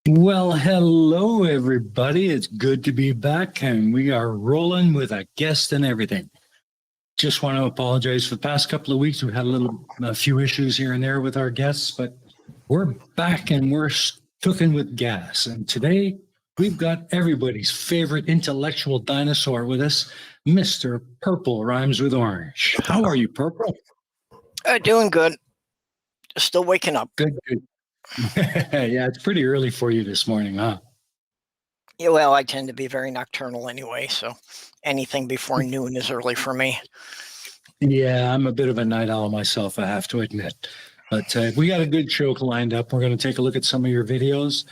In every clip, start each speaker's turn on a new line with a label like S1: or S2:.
S1: Well, hello, everybody. It's good to be back, and we are rolling with a guest and everything. Just want to apologize for the past couple of weeks. We had a few issues here and there with our guests, but we're back and we're cooking with gas. And today we've got everybody's favorite intellectual dinosaur with us, Mr. Purple Rhymes with Orange. How are you, Purple?
S2: Doing good. Still waking up.
S1: Good, good. Yeah, it's pretty early for you this morning, huh?
S2: Yeah, well, I tend to be very nocturnal anyway, so anything before noon is early for me.
S1: Yeah, I'm a bit of a night owl myself, I have to admit. But we got a good show lined up. We're going to take a look at some of your videos.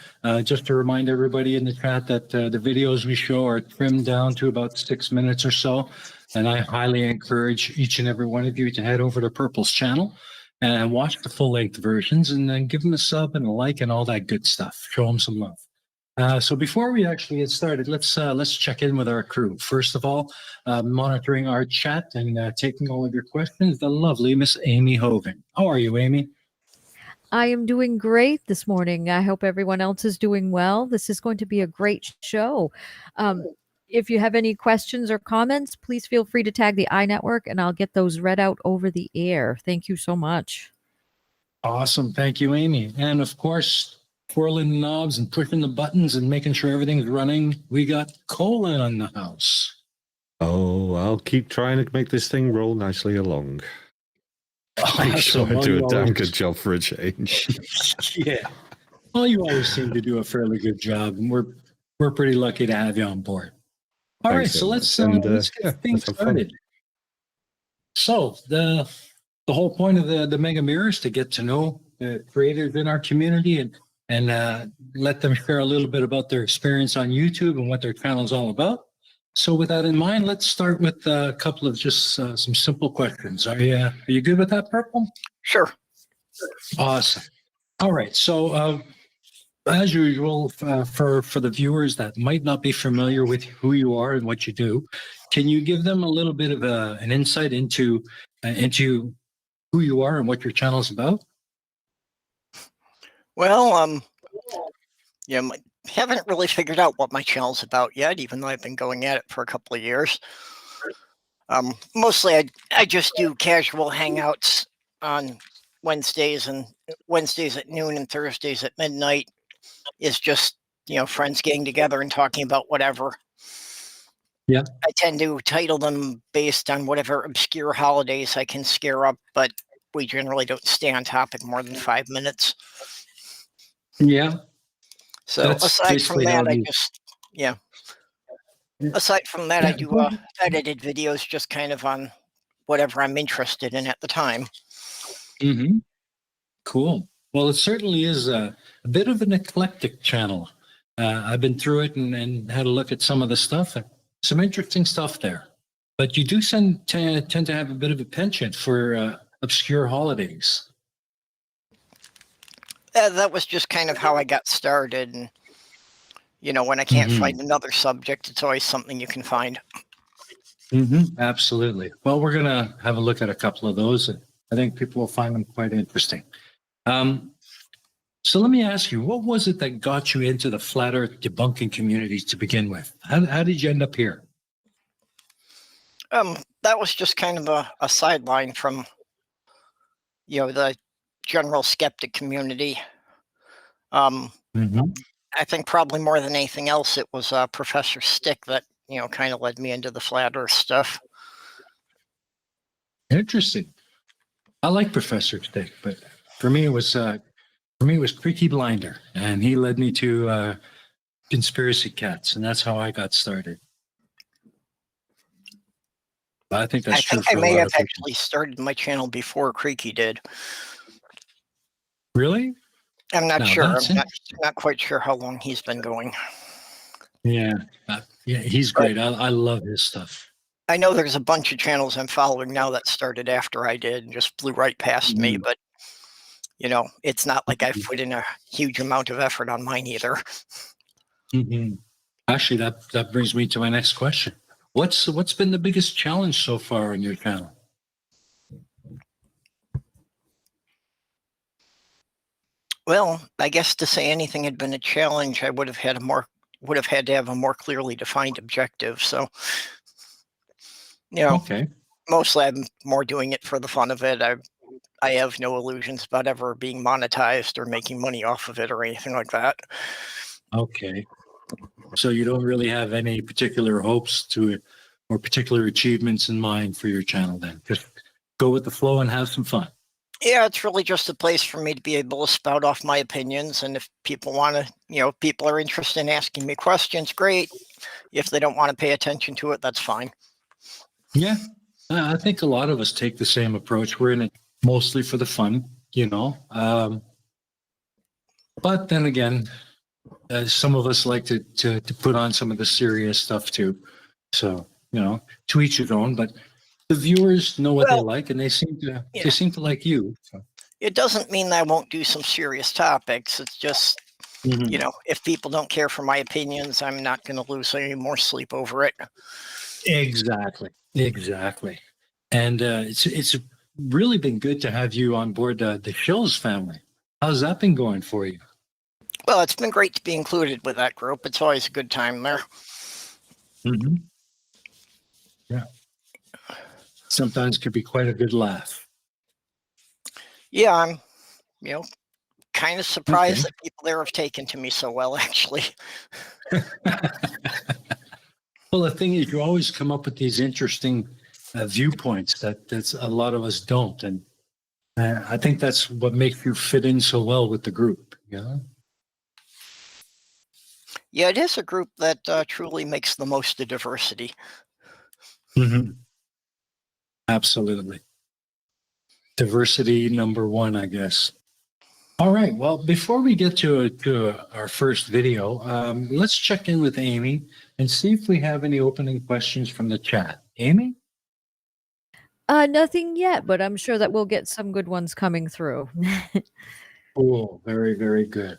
S1: Just to remind everybody in the chat that the videos we show are trimmed down to about 6 minutes or so. And I highly encourage each and every one of you to head over to Purple's channel and watch the full-length versions and then give them a sub and a like and all that good stuff. Show them some love. So before we actually get started, let's check in with our crew. First of all, monitoring our chat and taking all of your questions, the lovely Miss Aimee Hogan. How are you, Aimee?
S3: I am doing great this morning. I hope everyone else is doing well. This is going to be a great show. If you have any questions or comments, please feel free to tag the EiE Network and I'll get those read out over the air. Thank you so much.
S1: Awesome. Thank you, Aimee. And of course, twirling the knobs and pushing the buttons and making sure everything's running, we got Colin on the house.
S4: Oh, I'll keep trying to make this thing roll nicely along.
S1: Awesome.
S4: I'm sure I
S1: Well,
S4: do
S1: you
S4: a damn
S1: always-
S4: good job for a change.
S1: Yeah. Well, you always seem to do a fairly good job, and we're pretty lucky to have you on board. All right,
S4: Thanks
S1: so
S4: so
S1: let's
S4: much. And,
S1: get
S4: yeah,
S1: things
S4: let's have fun.
S1: started. So the whole point of the Mega Mirror is to get to know the creators in our community and let them share a little bit about their experience on YouTube and what their channel is all about. So with that in mind, let's start with a couple of just some simple questions. Are you good with that, Purple?
S2: Sure.
S1: Awesome. All right. So as usual, for the viewers that might not be familiar with who you are and what you do, can you give them a little bit of an insight into who you are and what your channel is about?
S2: Well, yeah, haven't really figured out what my channel's about yet, even though I've been going at it for a couple of years. Mostly I just do casual hangouts on Wednesdays at noon and Thursdays at midnight. Is just, friends getting together and talking about whatever.
S1: Yeah.
S2: I tend to title them based on whatever obscure holidays I can scare up, but we generally don't stay on topic more than 5 minutes.
S1: Yeah.
S2: So
S1: That's
S2: aside from
S1: basically
S2: that,
S1: how
S2: I
S1: you-
S2: just,
S1: Yeah.
S2: aside from that,
S1: Yeah,
S2: I do
S1: go ahead.
S2: edited videos just kind of on whatever I'm interested in at the time.
S1: Mm-hmm. Cool. Well, it certainly is a bit of an eclectic channel. I've been through it and had a look at some of the stuff. Some interesting stuff there. But you do tend to have a bit of a penchant for obscure holidays.
S2: That was just kind of how I got started. And, when I can't find another subject, it's always something you can find.
S1: Mm-hmm. Absolutely. Well, we're going to have a look at a couple of those. I think people will find them quite interesting. So let me ask you, what was it that got you into the flat earth debunking communities to begin with? How did you end up here?
S2: That was just kind of a sideline from, the general skeptic community. I think probably more than anything else, it was Professor Stick that, kind of led me into the flat earth stuff.
S1: Interesting. I like Professor Stick, but for me it was Creaky Blinder, and he led me to Conspiracy Cats, and that's how I got started. I think that's true for
S2: I
S1: a
S2: may
S1: lot
S2: have
S1: of people.
S2: actually started my channel before Creaky did.
S1: Really?
S2: I'm not
S1: Now,
S2: sure.
S1: that's
S2: I'm not quite sure how long he's been going.
S1: Yeah, he's great. I love his stuff.
S2: I know there's a bunch of channels I'm following now that started after I did and just blew right past me, but it's not like I've put in a huge amount of effort on mine either.
S1: Actually, that brings me to my next question. What's been the biggest challenge so far on your channel?
S2: Well, I guess to say anything had been a challenge, I would have had to have a more clearly defined objective. So,
S1: Okay.
S2: mostly I'm more doing it for the fun of it. I have no illusions about ever being monetized or making money off of it or anything like that.
S1: Okay. So you don't really have any particular hopes to it or particular achievements in mind for your channel then? Just go with the flow and have some fun.
S2: Yeah, it's really just a place for me to be able to spout off my opinions. And if people want to, people are interested in asking me questions, great. If they don't want to pay attention to it, that's fine.
S1: Yeah. I think a lot of us take the same approach. We're in it mostly for the fun, but then again, some of us like to put on some of the serious stuff too. So, to each his own, but the viewers know what they like and they seem to like you. So.
S2: It doesn't mean that I won't do some serious topics. It's just, if people don't care for my opinions, I'm not going to lose any more sleep over it.
S1: Exactly. And it's really been good to have you on board the Shills family. How's that been going for you?
S2: Well, it's been great to be included with that group. It's always a good time there.
S1: Mm-hmm. Yeah. Sometimes could be quite a good laugh.
S2: Yeah, I'm, kind of surprised that people there have taken to me so well, actually.
S1: Well, the thing is, you always come up with these interesting viewpoints that's a lot of us don't. And I think that's what makes you fit in so well with the group.
S2: Yeah, it is a group that truly makes the most of diversity.
S1: Mm-hmm. Absolutely. Diversity number one, I guess. All right. Well, before we get to our first video, let's check in with Aimee and see if we have any opening questions from the chat. Aimee?
S3: Nothing yet, but I'm sure that we'll get some good ones coming through.
S1: Cool. Very, very good.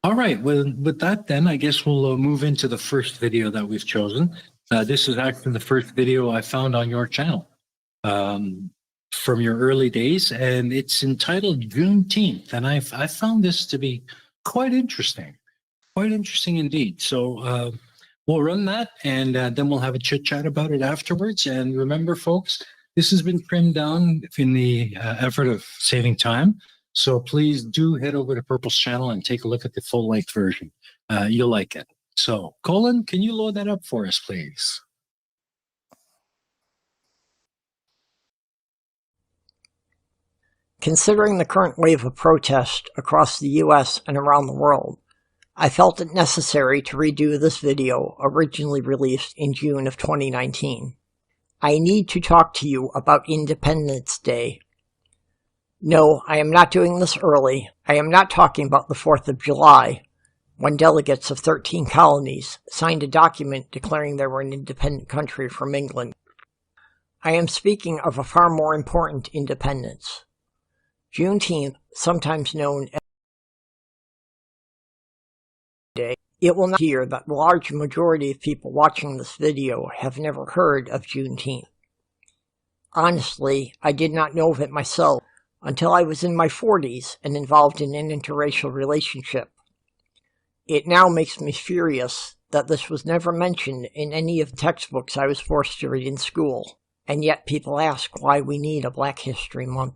S1: All right. Well, with that, then I guess we'll move into the first video that we've chosen. This is actually the first video I found on your channel from your early days, and it's entitled Juneteenth. And I found this to be quite interesting indeed. So we'll run that, and then we'll have a chit chat about it afterwards. And remember, folks, this has been trimmed down in the effort of saving time. So please do head over to Purple's channel and take a look at the full-length version. You'll like it. So, Colin, can you load that up for us, please?
S2: Considering the current wave of protest across the US and around the world, I felt it necessary to redo this video originally released in June of 2019. I need to talk to you about Independence Day. No, I am not doing this early. I am not talking about the 4th of July, when delegates of 13 colonies signed a document declaring they were an independent country from England. I am speaking of a far more important independence. Juneteenth, sometimes known as Day. It will not appear that the large majority of people watching this video have never heard of Juneteenth. Honestly, I did not know of it myself until I was in my 40s and involved in an interracial relationship. It now makes me furious that this was never mentioned in any of the textbooks I was forced to read in school, and yet people ask why we need a Black History Month.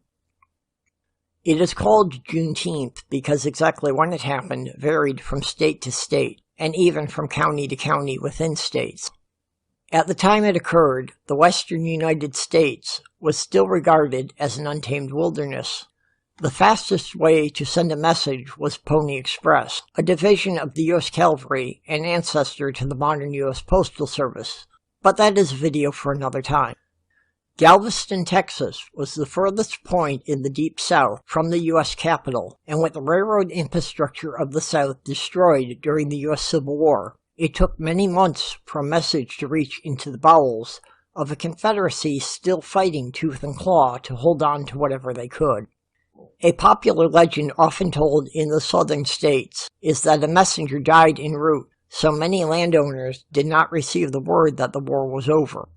S2: It is called Juneteenth because exactly when it happened varied from state to state, and even from county to county within states. At the time it occurred, the western United States was still regarded as an untamed wilderness. The fastest way to send a message was Pony Express, a division of the U.S. Cavalry and ancestor to the modern U.S. Postal Service. But that is a video for another time. Galveston, Texas was the furthest point in the Deep South from the U.S. Capitol, and with the railroad infrastructure of the South destroyed during the U.S. Civil War, it took many months for a message to reach into the bowels of a Confederacy still fighting tooth and claw to hold on to whatever they could. A popular legend often told in the southern states is that a messenger died en route, so many landowners did not receive the word that the war was over.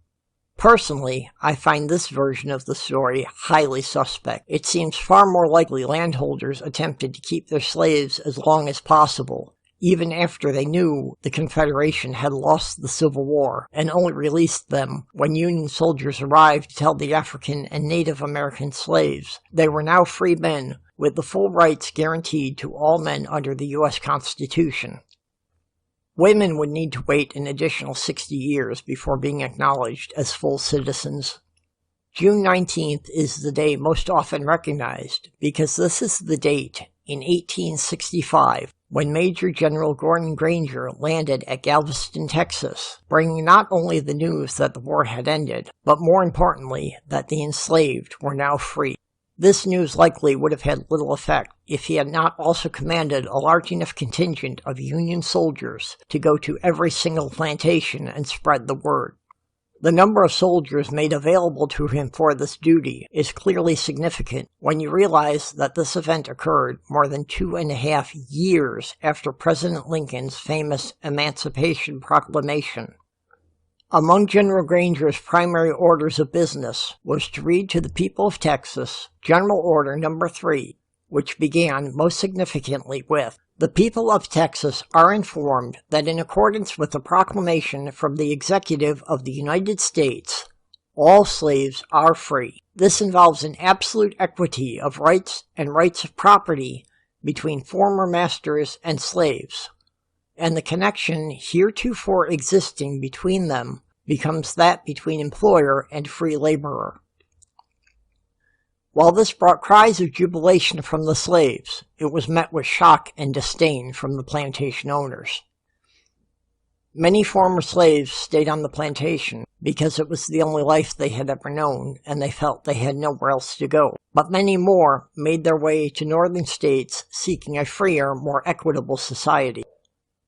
S2: Personally, I find this version of the story highly suspect. It seems far more likely landholders attempted to keep their slaves as long as possible, even after they knew the Confederation had lost the Civil War, and only released them when Union soldiers arrived to tell the African and Native American slaves they were now free men with the full rights guaranteed to all men under the U.S. Constitution. Women would need to wait an additional 60 years before being acknowledged as full citizens. June 19th is the day most often recognized because this is the date in 1865 when Major General Gordon Granger landed at Galveston, Texas, bringing not only the news that the war had ended, but more importantly, that the enslaved were now free. This news likely would have had little effect if he had not also commanded a large enough contingent of Union soldiers to go to every single plantation and spread the word. The number of soldiers made available to him for this duty is clearly significant when you realize that this event occurred more than 2.5 years after President Lincoln's famous Emancipation Proclamation. Among General Granger's primary orders of business was to read to the people of Texas General Order No. 3, which began most significantly with, "The people of Texas are informed that in accordance with the proclamation from the Executive of the United States, all slaves are free. This involves an absolute equity of rights and rights of property between former masters and slaves, and the connection heretofore existing between them becomes that between employer and free laborer." While this brought cries of jubilation from the slaves, it was met with shock and disdain from the plantation owners. Many former slaves stayed on the plantation because it was the only life they had ever known, and they felt they had nowhere else to go. But many more made their way to northern states seeking a freer, more equitable society.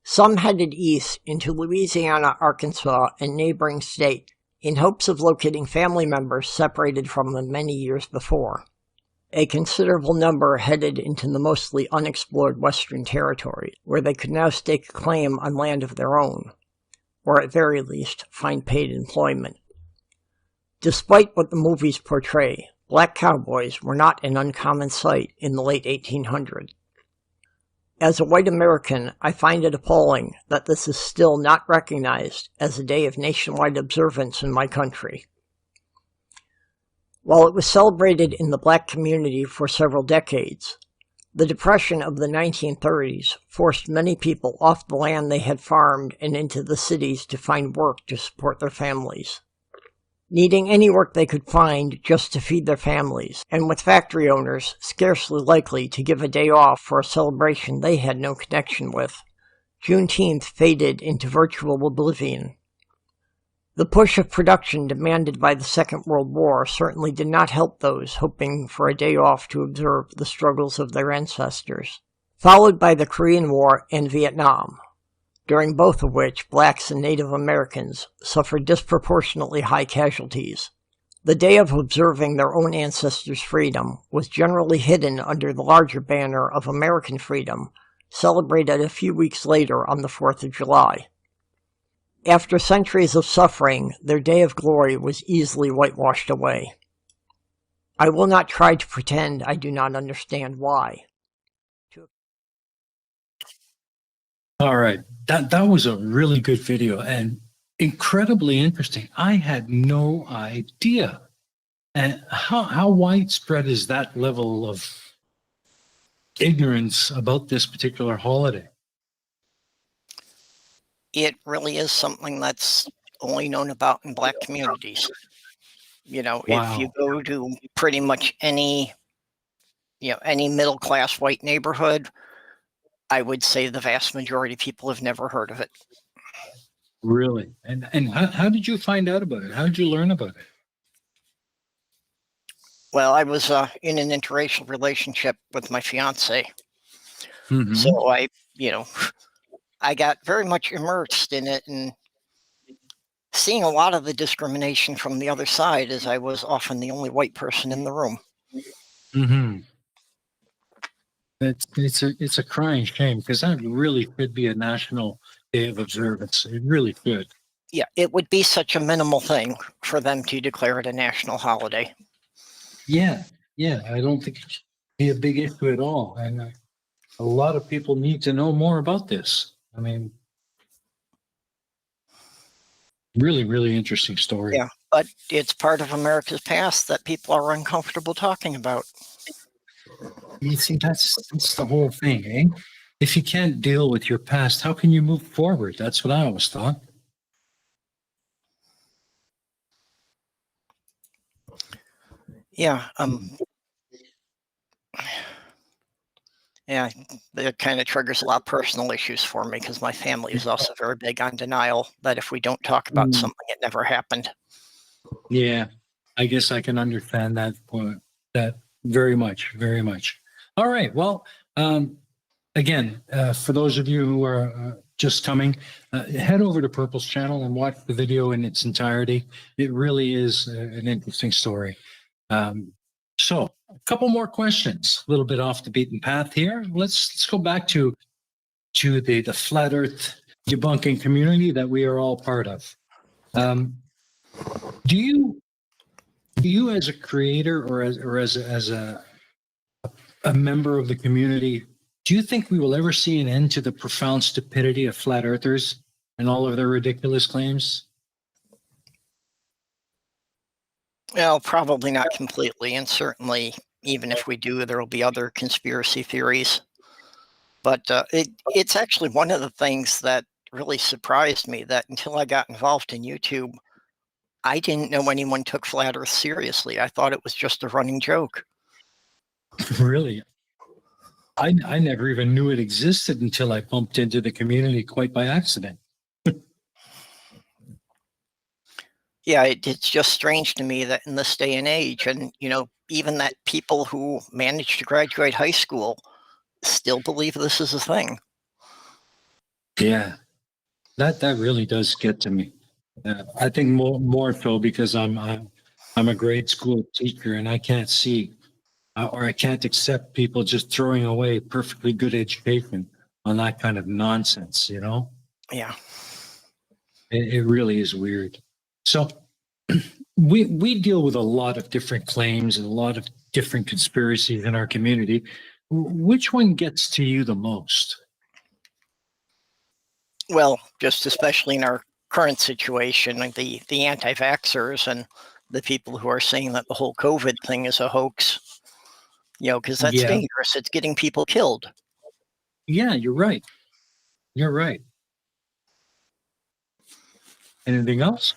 S2: Some headed east into Louisiana, Arkansas, and neighboring states in hopes of locating family members separated from them many years before. A considerable number headed into the mostly unexplored Western territories, where they could now stake a claim on land of their own, or at very least find paid employment. Despite what the movies portray, black cowboys were not an uncommon sight in the late 1800s. As a white American, I find it appalling that this is still not recognized as a day of nationwide observance in my country. While it was celebrated in the black community for several decades, the Depression of the 1930s forced many people off the land they had farmed and into the cities to find work to support their families. Needing any work they could find just to feed their families, and with factory owners scarcely likely to give a day off for a celebration they had no connection with, Juneteenth faded into virtual oblivion. The push of production demanded by the Second World War certainly did not help those hoping for a day off to observe the struggles of their ancestors, followed by the Korean War and Vietnam, during both of which blacks and Native Americans suffered disproportionately high casualties. The day of observing their own ancestors' freedom was generally hidden under the larger banner of American freedom, celebrated a few weeks later on the 4th of July. After centuries of suffering, their day of glory was easily whitewashed away. I will not try to pretend I do not understand why.
S1: All right. That was a really good video and incredibly interesting. I had no idea. And how widespread is that level of ignorance about this particular holiday?
S5: It really is something that's only known about in black communities. You know, if you go to pretty much any middle-class white neighborhood, I would say the vast majority of people have never heard of it.
S1: Really? And how did you find out about it? How did you learn about it?
S5: Well, I was in an interracial relationship with my fiance.
S1: Mm-hmm.
S5: So I got very much immersed in it and seeing a lot of the discrimination from the other side, as I was often the only white person in the room.
S1: Mm-hmm. It's a crying shame because that really should be a national day of observance. It really should.
S5: Yeah, it would be such a minimal thing for them to declare it a national holiday.
S1: Yeah, yeah. I don't think it should be a big issue at all. And a lot of people need to know more about this. I mean, really, really interesting story.
S5: Yeah, but it's part of America's past that people are uncomfortable talking about.
S1: You see, that's the whole thing, eh? If you can't deal with your past, how can you move forward? That's what I always thought.
S5: Yeah, yeah, it kind of triggers a lot of personal issues for me because my family is also very big on denial that if we don't talk about
S1: Mm.
S5: something, it never happened.
S1: Yeah, I guess I can understand that point. That very much, very much. All right. Well, again, for those of you who are just coming, head over to Purple's channel and watch the video in its entirety. It really is an interesting story. So, a couple more questions. A little bit off the beaten path here. Let's go back to the flat Earth debunking community that we are all part of. Do you as a creator or as a member of the community, do you think we will ever see an end to the profound stupidity of flat earthers and all of their ridiculous claims?
S5: Well, probably not completely, and certainly, even if we do, there will be other conspiracy theories. But it's actually one of the things that really surprised me that until I got involved in YouTube, I didn't know anyone took flat Earth seriously. I thought it was just a running joke.
S1: Really? I never even knew it existed until I bumped into the community quite by accident.
S5: Yeah, it's just strange to me that in this day and age, and even that people who managed to graduate high school still believe this is a thing.
S1: Yeah, that really does get to me. I think more so because I'm a grade school teacher and I can't see or I can't accept people just throwing away perfectly good education on that kind of nonsense.
S5: Yeah.
S1: It really is weird. So we deal with a lot of different claims and a lot of different conspiracies in our community. Which one gets to you the most?
S5: Well, just especially in our current situation, like the anti-vaxxers and the people who are saying that the whole COVID thing is a hoax, because that's
S1: Yeah.
S5: dangerous. It's getting people killed.
S1: Yeah, you're right. You're right. Anything else?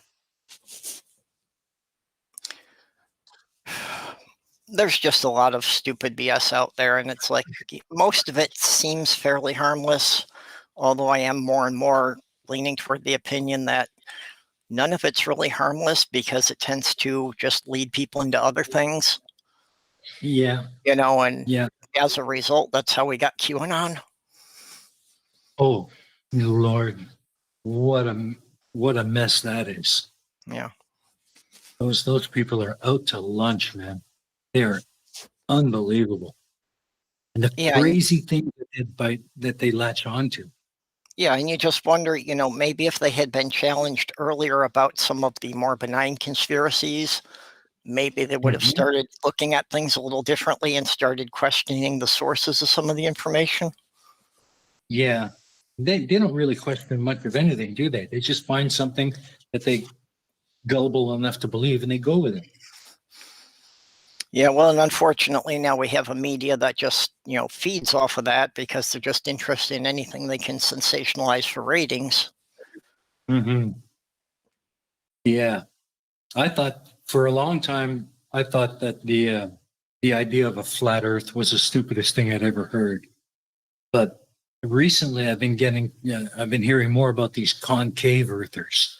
S5: There's just a lot of stupid BS out there, and it's like most of it seems fairly harmless, although I am more and more leaning toward the opinion that none of it's really harmless because it tends to just lead people into other things,
S1: Yeah.
S5: and
S1: Yeah.
S5: as a result, that's how we got QAnon.
S1: Oh, Lord, what a mess that is.
S5: Yeah.
S1: Those people are out to lunch, man. They're unbelievable. And the
S5: Yeah,
S1: crazy thing that they latch onto.
S5: Yeah, and you just wonder, maybe if they had been challenged earlier about some of the more benign conspiracies, maybe they would have
S1: Mhm.
S5: started looking at things a little differently and started questioning the sources of some of the information.
S1: Yeah. They don't really question much of anything, do they? They just find something that they gullible enough to believe and they go with it.
S5: Yeah, well, and unfortunately now we have a media that just, feeds off of that because they're just interested in anything they can sensationalize for ratings.
S1: Mm-hmm. Yeah. I thought for a long time, I thought that the idea of a flat earth was the stupidest thing I'd ever heard. But recently I've been hearing more about these concave earthers.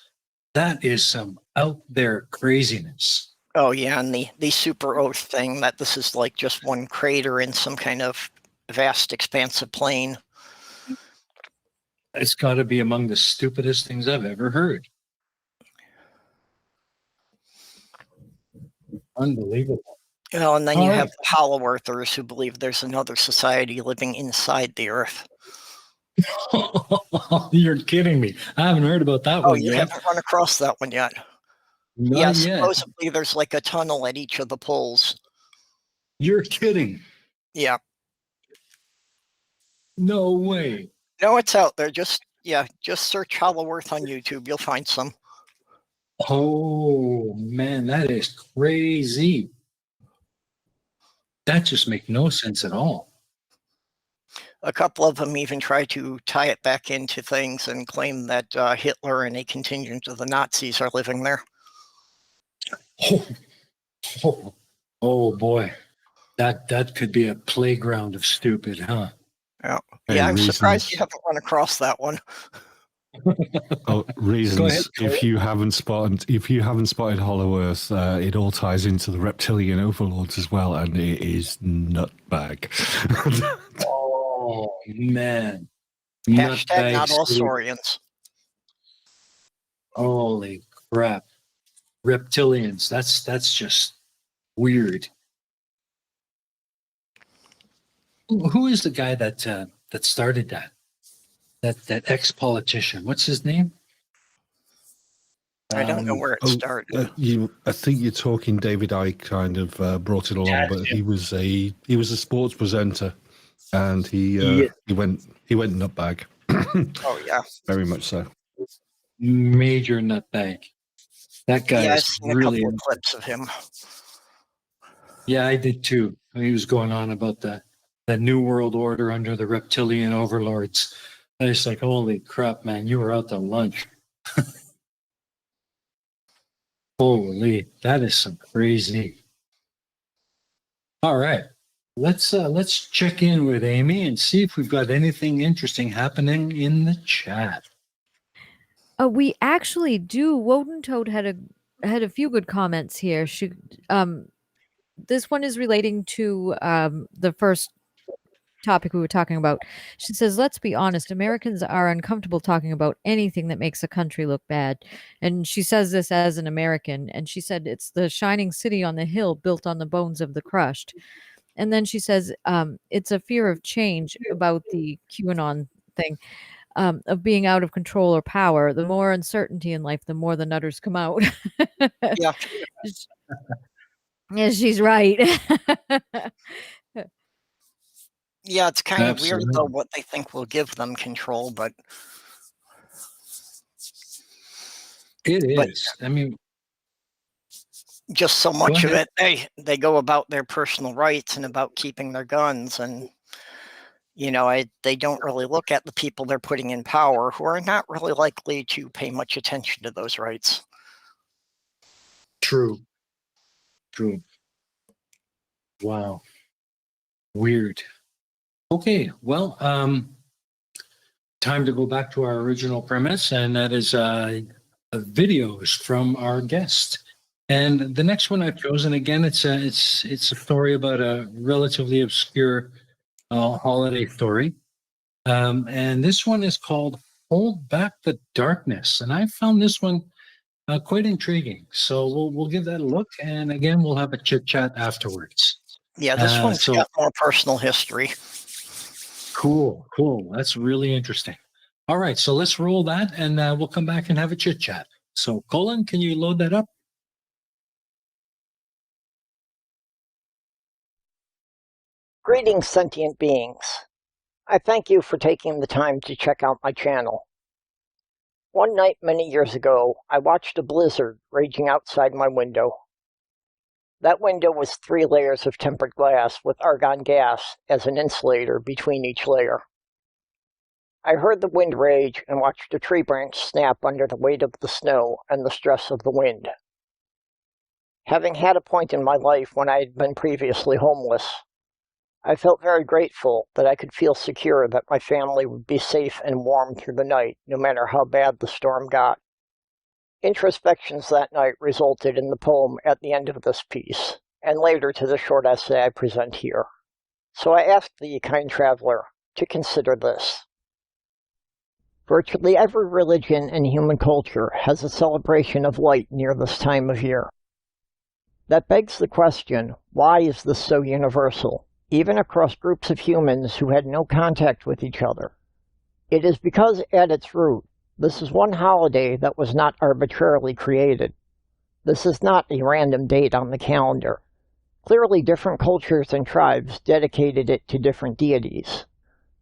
S1: That is some out there craziness.
S5: Oh yeah, and the super oath thing that this is like just one crater in some kind of vast expansive plain.
S1: It's got to be among the stupidest things I've ever heard. Unbelievable.
S5: And then
S1: All
S5: you
S1: right.
S5: have the hollow earthers who believe there's another society living inside the earth.
S1: Oh, you're kidding me. I haven't heard about that
S5: Oh,
S1: one
S5: you
S1: yet.
S5: haven't run across that one yet? Yeah,
S1: Not yet.
S5: supposedly there's like a tunnel at each of the poles.
S1: You're kidding.
S5: Yeah.
S1: No way.
S5: No, it's out there. Just search Hollow Earth on YouTube. You'll find some.
S1: Oh, man, that is crazy. That just makes no sense at all.
S5: A couple of them even try to tie it back into things and claim that Hitler and a contingent of the Nazis are living there.
S1: Oh boy. That could be a playground of stupid, huh?
S5: Yeah,
S4: Hey,
S5: I'm
S4: reasons.
S5: surprised you haven't run across that one.
S4: Oh, reasons.
S1: Cole.
S4: If you haven't spotted Hollow Earth, it all ties into the reptilian overlords as well, and it is nutbag.
S1: Oh man.
S5: Hashtag not all
S1: Nutbag
S5: saurians.
S1: Holy crap. Reptilians. That's just weird. Who is the guy that started that? That ex-politician. What's his name?
S5: I don't know where it started.
S4: I think you're talking David Icke kind of brought it along,
S1: Yeah,
S4: but
S1: yeah.
S4: he was a sports presenter, and he went nutbag.
S5: Oh yeah,
S4: Very much so.
S1: Major nutbag. That guy
S5: yeah. I've
S1: is
S5: seen a
S1: really.
S5: couple of clips of him.
S1: Yeah, I did too. He was going on about the new world order under the reptilian overlords. I was like, holy crap, man, you were out to lunch. Holy, that is some crazy. All right. Let's check in with Aimee and see if we've got anything interesting happening in the chat.
S3: We actually do. Woden Toad had a few good comments here. She this one is relating to the first topic we were talking about. She says, let's be honest, Americans are uncomfortable talking about anything that makes a country look bad. And she says this as an American, and she said it's the shining city on the hill built on the bones of the crushed. And then she says it's a fear of change about the QAnon thing, of being out of control or power. The more uncertainty in life, the more the nutters come out.
S5: Yeah.
S3: Yeah, she's right.
S5: Yeah, it's kind of weird
S1: Absolutely.
S5: though what they think will give them control, but
S1: It is. I mean,
S5: just so much of
S1: ahead.
S5: it, they go about their personal rights and about keeping their guns, and they don't really look at the people they're putting in power, who are not really likely to pay much attention to those rights.
S1: True. Wow. Weird. Okay, well, time to go back to our original premise, and that is videos from our guest. And the next one I've chosen, again, it's a story about a relatively obscure holiday story, and this one is called "Hold Back the Darkness," and I found this one quite intriguing. So we'll give that a look, and again, we'll have a chit chat afterwards.
S5: Yeah, this one's got more personal history.
S1: Cool. That's really interesting. All right, so let's roll that, and we'll come back and have a chit chat. So, Colin, can you load that up?
S2: Greetings, sentient beings. I thank you for taking the time to check out my channel. One night many years ago, I watched a blizzard raging outside my window. That window was 3 layers of tempered glass with argon gas as an insulator between each layer. I heard the wind rage and watched a tree branch snap under the weight of the snow and the stress of the wind. Having had a point in my life when I had been previously homeless, I felt very grateful that I could feel secure that my family would be safe and warm through the night, no matter how bad the storm got. Introspections that night resulted in the poem at the end of this piece, and later to the short essay I present here. So I asked the kind traveler to consider this. Virtually every religion and human culture has a celebration of light near this time of year. That begs the question, why is this so universal, even across groups of humans who had no contact with each other? It is because at its root, this is one holiday that was not arbitrarily created. This is not a random date on the calendar. Clearly, different cultures and tribes dedicated it to different deities.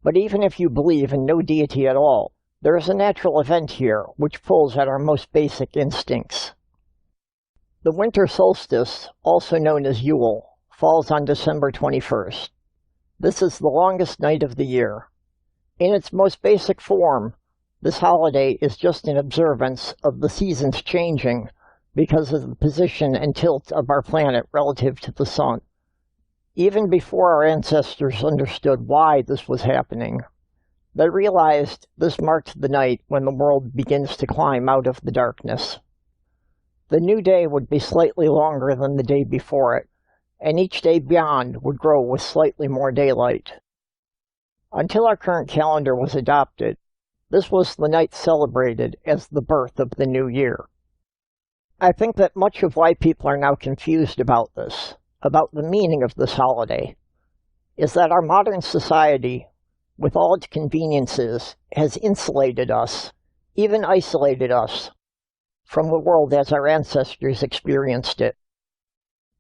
S2: But even if you believe in no deity at all, there is a natural event here which pulls at our most basic instincts. The winter solstice, also known as Yule, falls on December 21st. This is the longest night of the year. In its most basic form, this holiday is just an observance of the seasons changing because of the position and tilt of our planet relative to the sun. Even before our ancestors understood why this was happening, they realized this marked the night when the world begins to climb out of the darkness. The new day would be slightly longer than the day before it, and each day beyond would grow with slightly more daylight. Until our current calendar was adopted, this was the night celebrated as the birth of the new year. I think that much of why people are now confused about this, about the meaning of this holiday, is that our modern society, with all its conveniences, has insulated us, even isolated us, from the world as our ancestors experienced it.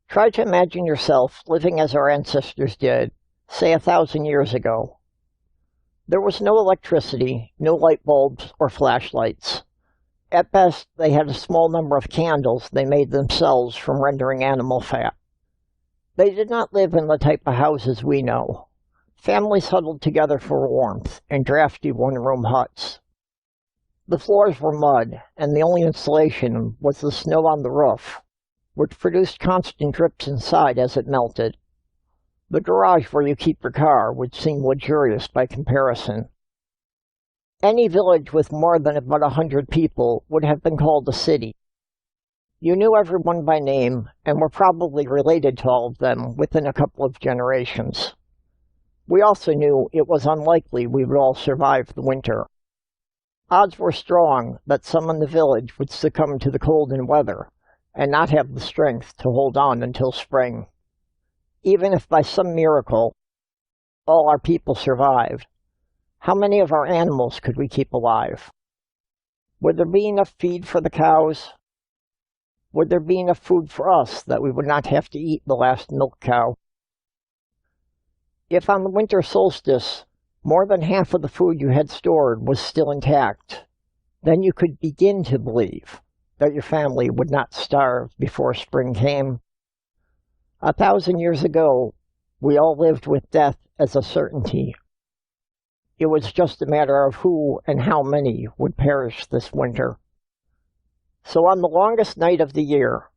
S2: Try to imagine yourself living as our ancestors did, say 1,000 years ago. There was no electricity, no light bulbs or flashlights. At best, they had a small number of candles they made themselves from rendering animal fat. They did not live in the type of houses we know. Families huddled together for warmth in drafty one-room huts. The floors were mud, and the only insulation was the snow on the roof, which produced constant drips inside as it melted. The garage where you keep your car would seem luxurious by comparison. Any village with more than about 100 people would have been called a city. You knew everyone by name and were probably related to all of them within a couple of generations. We also knew it was unlikely we would all survive the winter. Odds were strong that some in the village would succumb to the cold and weather and not have the strength to hold on until spring. Even if by some miracle all our people survived, how many of our animals could we keep alive? Would there be enough feed for the cows? Would there be enough food for us that we would not have to eat the last milk cow? If on the winter solstice more than half of the food you had stored was still intact, then you could begin to believe that your family would not starve before spring came. 1,000 years ago, we all lived with death as a certainty. It was just a matter of who and how many would perish this winter. So on the longest night of the year,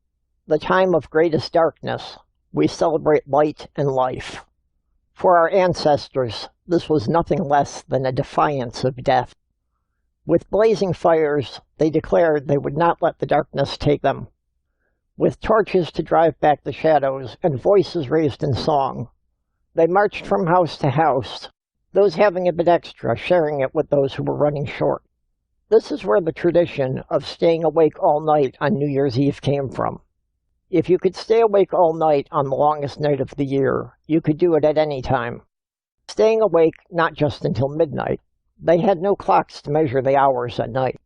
S2: the time of greatest darkness, we celebrate light and life. For our ancestors, this was nothing less than a defiance of death. With blazing fires, they declared they would not let the darkness take them. With torches to drive back the shadows and voices raised in song, they marched from house to house, those having a bit extra sharing it with those who were running short. This is where the tradition of staying awake all night on New Year's Eve came from. If you could stay awake all night on the longest night of the year, you could do it at any time. Staying awake not just until midnight. They had no clocks to measure the hours at night.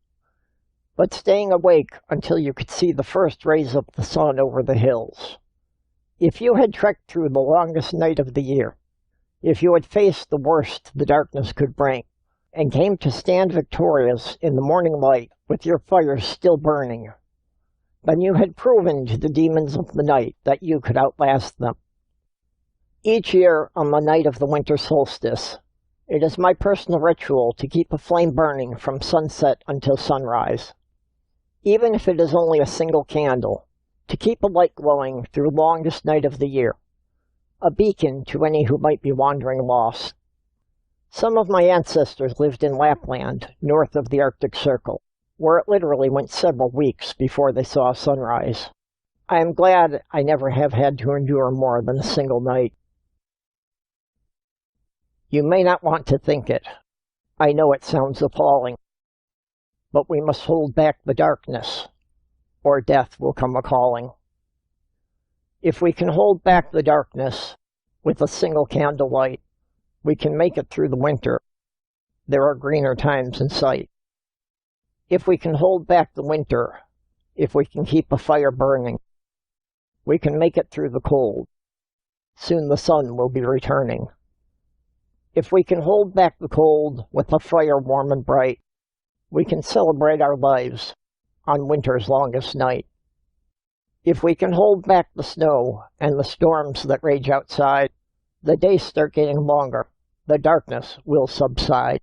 S2: But staying awake until you could see the first rays of the sun over the hills. If you had trekked through the longest night of the year, if you had faced the worst the darkness could bring, and came to stand victorious in the morning light with your fires still burning, then you had proven to the demons of the night that you could outlast them. Each year on the night of the winter solstice, it is my personal ritual to keep a flame burning from sunset until sunrise. Even if it is only a single candle, to keep a light glowing through the longest night of the year, a beacon to any who might be wandering lost. Some of my ancestors lived in Lapland, north of the Arctic Circle, where it literally went several weeks before they saw sunrise. I am glad I never have had to endure more than a single night. You may not want to think it. I know it sounds appalling. But we must hold back the darkness, or death will come a-calling. If we can hold back the darkness with a single candlelight, we can make it through the winter. there are greener times in sight. If we can hold back the winter, if we can keep a fire burning, we can make it through the cold. Soon the sun will be returning. If we can hold back the cold with a fire warm and bright, we can celebrate our lives on winter's longest night. If we can hold back the snow and the storms that rage outside, the days start getting longer, the darkness will subside.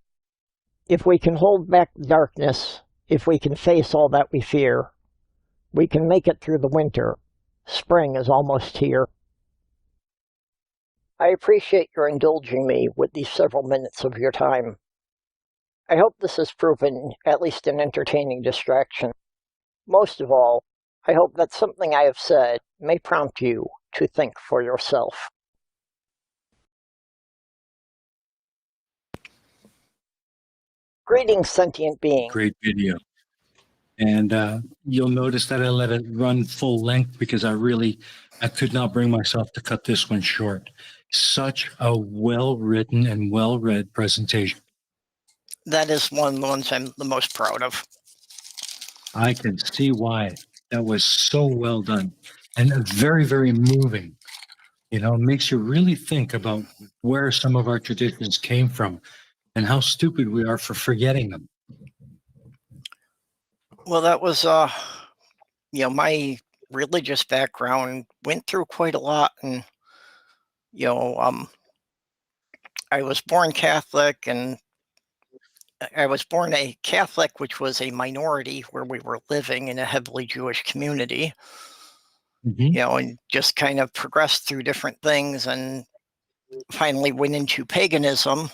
S2: If we can hold back the darkness, if we can face all that we fear, we can make it through the winter. Spring is almost here. I appreciate your indulging me with these several minutes of your time. I hope this has proven at least an entertaining distraction. Most of all, I hope that something I have said may prompt you to think for yourself. Greetings, sentient beings.
S1: Great video. And you'll notice that I let it run full length because I could not bring myself to cut this one short. Such a well-written and well-read presentation.
S5: That is one of the ones I'm the most proud of.
S1: I can see why. That was so well done and very, very moving. You know, it makes you really think about where some of our traditions came from and how stupid we are for forgetting them.
S5: Well, that was, my religious background went through quite a lot, and, I was born Catholic, and I was born a Catholic, which was a minority where we were living in a heavily Jewish community, and just kind of progressed through different things and finally went into paganism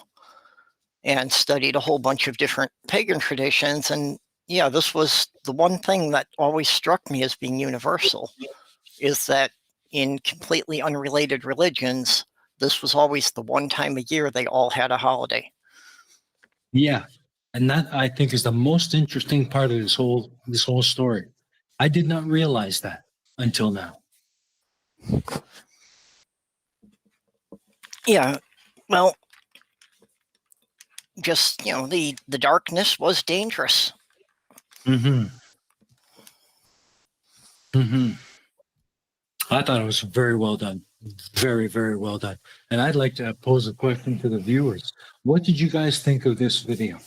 S5: and studied a whole bunch of different pagan traditions. And yeah, this was the one thing that always struck me as being universal, is that in completely unrelated religions, this was always the one time a year they all had a holiday.
S1: Yeah. And that, I think, is the most interesting part of this whole story. I did not realize that until now.
S5: Yeah. Well, just, the darkness was dangerous.
S1: I thought it was very well done. Very, very well done. And I'd like to pose a question to the viewers. What did you guys think of this video?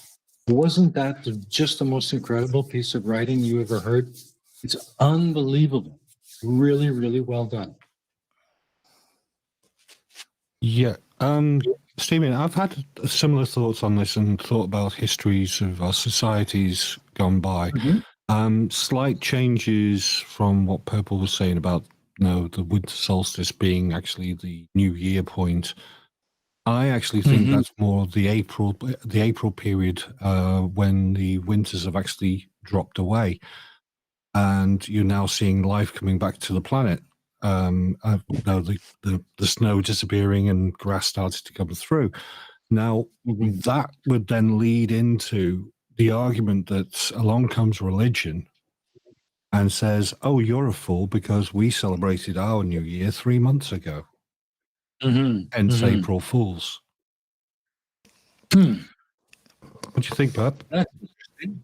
S1: Wasn't that just the most incredible piece of writing you ever heard? It's unbelievable. Really, really well done.
S4: Yeah. Stephen, I've had similar thoughts on this and thought about histories of our societies gone by. Slight changes from what Purple was saying about the winter solstice being actually the New Year point. I actually think that's more the April period when the winters have actually dropped away, and you're now seeing life coming back to the planet. The snow disappearing and grass started to come through. Now that would then lead into the argument that along comes religion and says, "Oh, you're a fool because we celebrated our New Year 3 months ago." Hence April Fools. What do you think, Purp?
S1: That's interesting.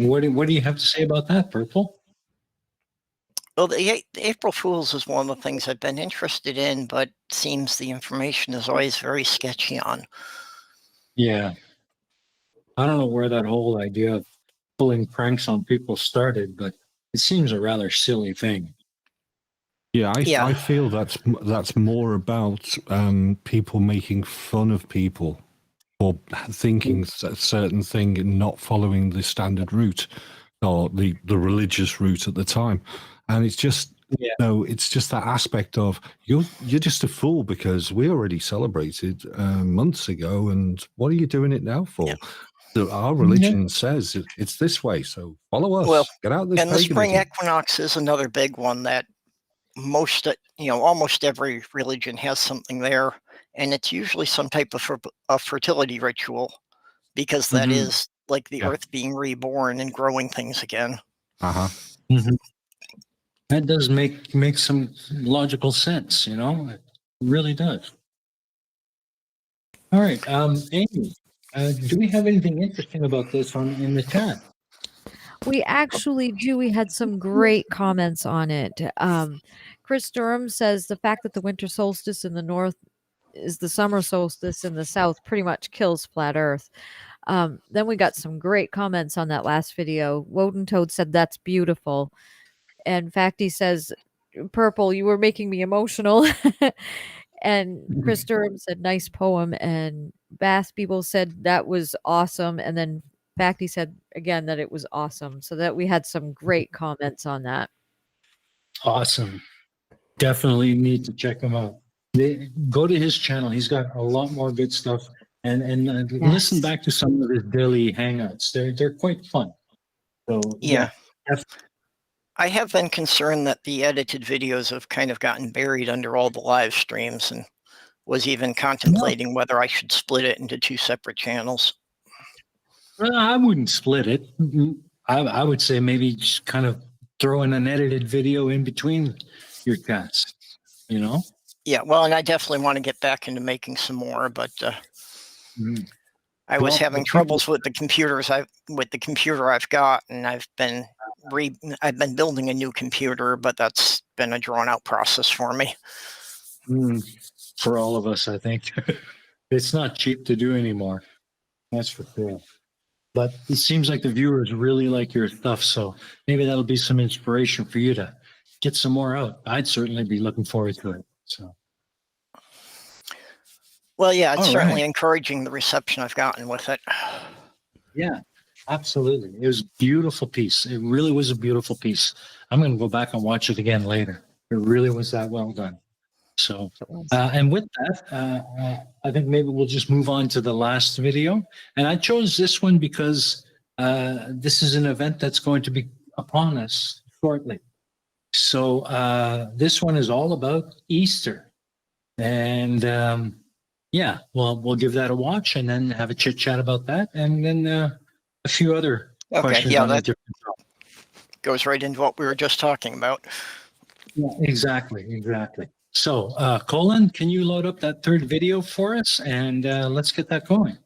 S1: What do you have to say about that, Purple?
S5: Well, the April Fools is one of the things I've been interested in, but seems the information is always very sketchy on.
S1: Yeah. I don't know where that whole idea of pulling pranks on people started, but it seems a rather silly thing.
S4: Yeah, I feel that's more about people making fun of people for thinking a certain thing and not following the standard route or the religious route at the time. And it's just it's just that aspect of you're just a fool because we already celebrated months ago, and what are you doing it now for? Our religion says it's this way, so follow us.
S5: Well,
S4: get out this.
S5: And the spring equinox is another big one that almost every religion has something there, and it's usually some type of fertility ritual, because that is like the earth being reborn and growing things again.
S1: That does make some logical sense, it really does. All right, Aimee, Do we have anything interesting about this in the chat?
S3: We actually do. We had some great comments on it. Chris Durham says the fact that the winter solstice in the north is the summer solstice in the south pretty much kills flat Earth. Then we got some great comments on that last video. Woden Toad said that's beautiful. And Facty says, Purple, you were making me emotional. And Chris Durham said, nice poem. And Bath People said that was awesome. And then Facty said again that it was awesome. So that we had some great comments on that.
S1: Awesome. Definitely need to check him out. Go to his channel. He's got a lot more good stuff. And listen back to some of his daily hangouts. They're quite fun. So
S5: yeah. I have been concerned that the edited videos have kind of gotten buried under all the live streams, and was even contemplating whether I should split it into 2 separate channels.
S1: I wouldn't split it. I would say maybe just kind of throw in an edited video in between your chats, you know?
S5: Yeah, well, and I definitely want to get back into making some more, but I was having troubles with the computers. With the computer I've got, and I've been building a new computer, but that's been a drawn-out process for me.
S1: For all of us, I think. It's not cheap to do anymore. That's for sure. But it seems like the viewers really like your stuff, so maybe that'll be some inspiration for you to get some more out. I'd certainly be looking forward to it. So.
S5: Well, yeah, it's certainly encouraging, the reception I've gotten with it.
S1: Yeah, absolutely. It was a beautiful piece. It really was a beautiful piece. I'm going to go back and watch it again later. It really was that well done. So, and with that, I think maybe we'll just move on to the last video. And I chose this one because this is an event that's going to be upon us shortly. So this one is all about Easter. And yeah, well, we'll give that a watch and then have a chit chat about that. And then a few other questions.
S5: Yeah,
S1: on
S5: that goes right into what we were just talking about.
S1: Yeah, exactly. So, Colin, can you load up that third video for us? And let's get that going.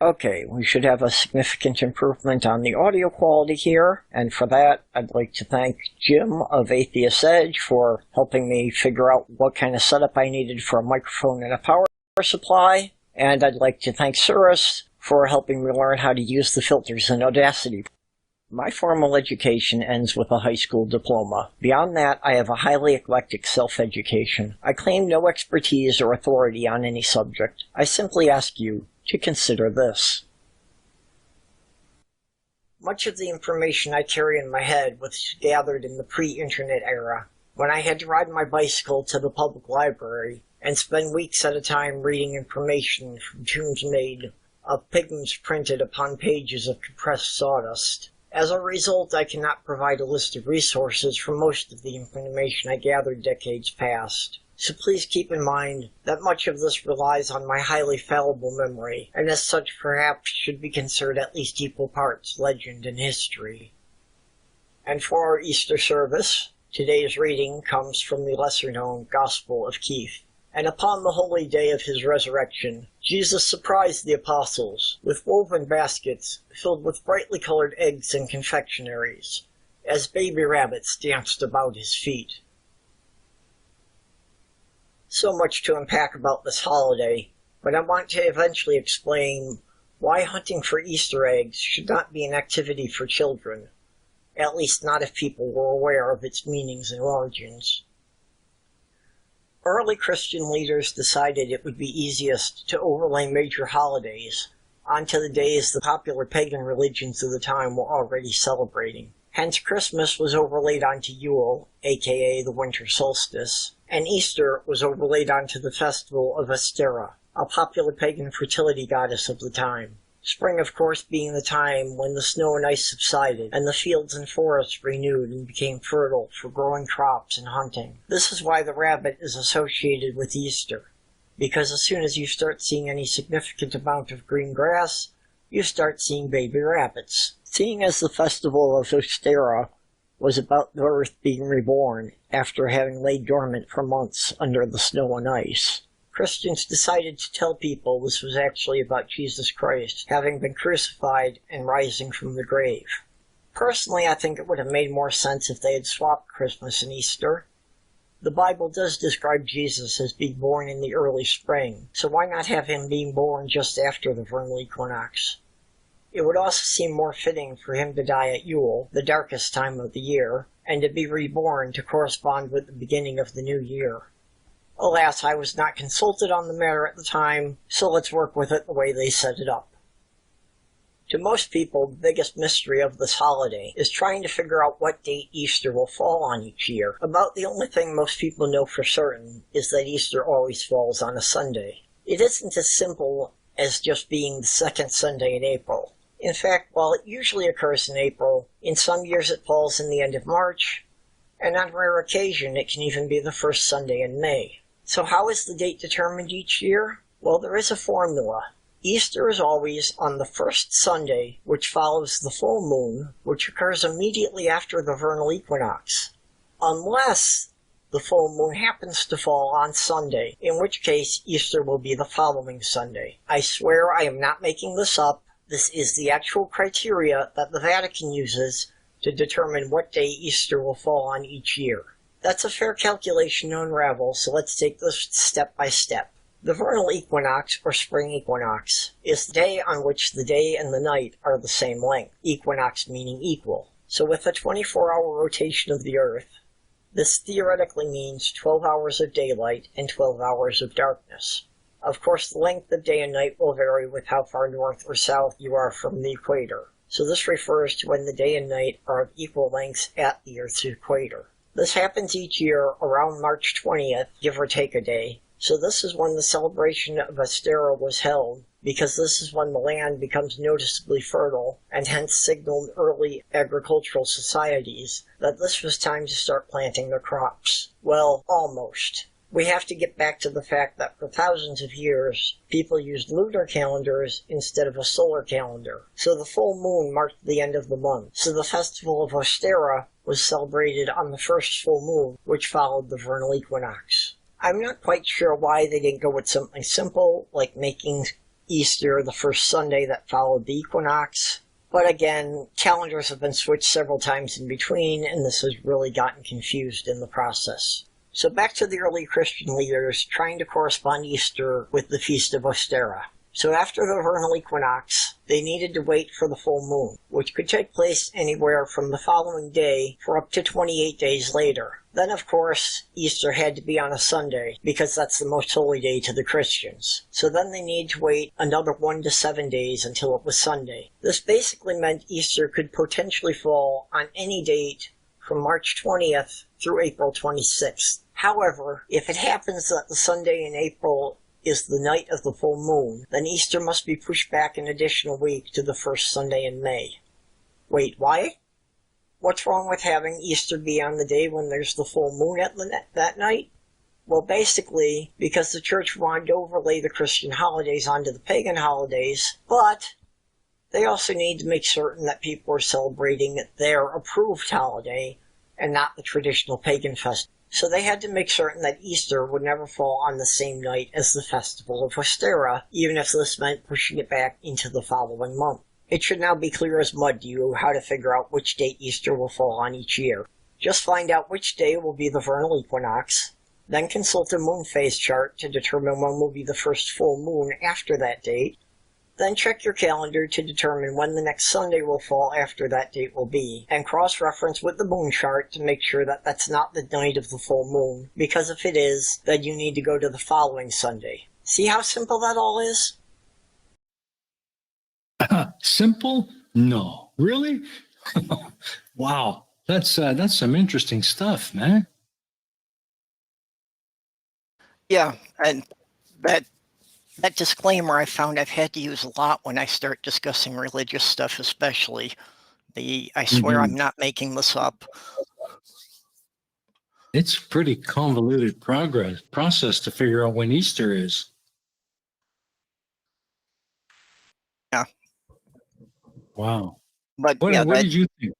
S2: Okay, we should have a significant improvement on the audio quality here, and for that, I'd like to thank Jim of Atheist Edge for helping me figure out what kind of setup I needed for a microphone and a power supply, and I'd like to thank Cirrus for helping me learn how to use the filters in Audacity. My formal education ends with a high school diploma. Beyond that, I have a highly eclectic self-education. I claim no expertise or authority on any subject. I simply ask you to consider this. Much of the information I carry in my head was gathered in the pre-internet era, when I had to ride my bicycle to the public library and spend weeks at a time reading information from tombs made of pigments printed upon pages of compressed sawdust. As a result, I cannot provide a list of resources for most of the information I gathered decades past. So please keep in mind that much of this relies on my highly fallible memory, and as such perhaps should be considered at least equal parts legend and history. And for our Easter service, today's reading comes from the lesser-known Gospel of Keith. And upon the holy day of his resurrection, Jesus surprised the apostles with woven baskets filled with brightly colored eggs and confectionaries, as baby rabbits danced about his feet. So much to unpack about this holiday, but I want to eventually explain why hunting for Easter eggs should not be an activity for children, at least not if people were aware of its meanings and origins. Early Christian leaders decided it would be easiest to overlay major holidays onto the days the popular pagan religions of the time were already celebrating. Hence, Christmas was overlaid onto Yule, aka the winter solstice, and Easter was overlaid onto the festival of Astera, a popular pagan fertility goddess of the time. Spring, of course, being the time when the snow and ice subsided, and the fields and forests renewed and became fertile for growing crops and hunting. This is why the rabbit is associated with Easter, because as soon as you start seeing any significant amount of green grass, you start seeing baby rabbits. Seeing as the festival of Ostera was about the Earth being reborn after having laid dormant for months under the snow and ice. Christians decided to tell people this was actually about Jesus Christ having been crucified and rising from the grave. Personally, I think it would have made more sense if they had swapped Christmas and Easter. The Bible does describe Jesus as being born in the early spring, so why not have him being born just after the vernal equinox? It would also seem more fitting for him to die at Yule, the darkest time of the year, and to be reborn to correspond with the beginning of the new year. Alas, I was not consulted on the matter at the time, so let's work with it the way they set it up. To most people, the biggest mystery of this holiday is trying to figure out what date Easter will fall on each year. About the only thing most people know for certain is that Easter always falls on a Sunday. It isn't as simple as just being the second Sunday in April. In fact, while it usually occurs in April, in some years it falls in the end of March, and on rare occasion it can even be the first Sunday in May. So how is the date determined each year? Well, there is a formula. Easter is always on the first Sunday, which follows the full moon, which occurs immediately after the vernal equinox. Unless the full moon happens to fall on Sunday, in which case Easter will be the following Sunday. I swear I am not making this up. This is the actual criteria that the Vatican uses to determine what day Easter will fall on each year. That's a fair calculation to unravel, so let's take this step by step. The vernal equinox, or spring equinox, is the day on which the day and the night are the same length, equinox meaning equal. So with a 24-hour rotation of the Earth, this theoretically means 12 hours of daylight and 12 hours of darkness. Of course, the length of day and night will vary with how far north or south you are from the equator. So this refers to when the day and night are of equal lengths at the Earth's equator. This happens each year around March 20th, give or take a day. So this is when the celebration of Ostara was held, because this is when the land becomes noticeably fertile, and hence signaled early agricultural societies that this was time to start planting their crops. Well, almost. We have to get back to the fact that for thousands of years, people used lunar calendars instead of a solar calendar. So the full moon marked the end of the month. So the festival of Ostara was celebrated on the first full moon, which followed the vernal equinox. I'm not quite sure why they didn't go with something simple, like making Easter the first Sunday that followed the equinox. But again, calendars have been switched several times in between, and this has really gotten confused in the process. So back to the early Christian leaders trying to correspond Easter with the Feast of Ostara. So after the vernal equinox, they needed to wait for the full moon, which could take place anywhere from the following day for up to 28 days later. Then, of course, Easter had to be on a Sunday, because that's the most holy day to the Christians. So then they needed to wait another 1 to 7 days until it was Sunday. This basically meant Easter could potentially fall on any date from March 20th through April 26th. However, if it happens that the Sunday in April is the night of the full moon, then Easter must be pushed back an additional week to the first Sunday in May. Wait, why? What's wrong with having Easter be on the day when there's the full moon at that night? Well, basically, because the church wanted to overlay the Christian holidays onto the pagan holidays, but they also need to make certain that people are celebrating their approved holiday and not the traditional pagan festival. So they had to make certain that Easter would never fall on the same night as the festival of Ostara, even if this meant pushing it back into the following month. It should now be clear as mud to you how to figure out which date Easter will fall on each year. Just find out which day will be the vernal equinox, then consult a moon phase chart to determine when will be the first full moon after that date, then check your calendar to determine when the next Sunday will fall after that date will be, and cross-reference with the moon chart to make sure that that's not the night of the full moon, because if it is, then you need to go to the following Sunday. See how simple that all is?
S1: Simple? No. Really? Wow. That's some interesting stuff, man.
S5: Yeah, and that disclaimer I found I've had to use a lot when I start discussing religious stuff, especially. I swear I'm not making this up.
S1: It's a pretty convoluted process to figure out when Easter is.
S5: Yeah.
S1: Wow.
S5: But
S1: What
S5: yeah,
S1: did you think?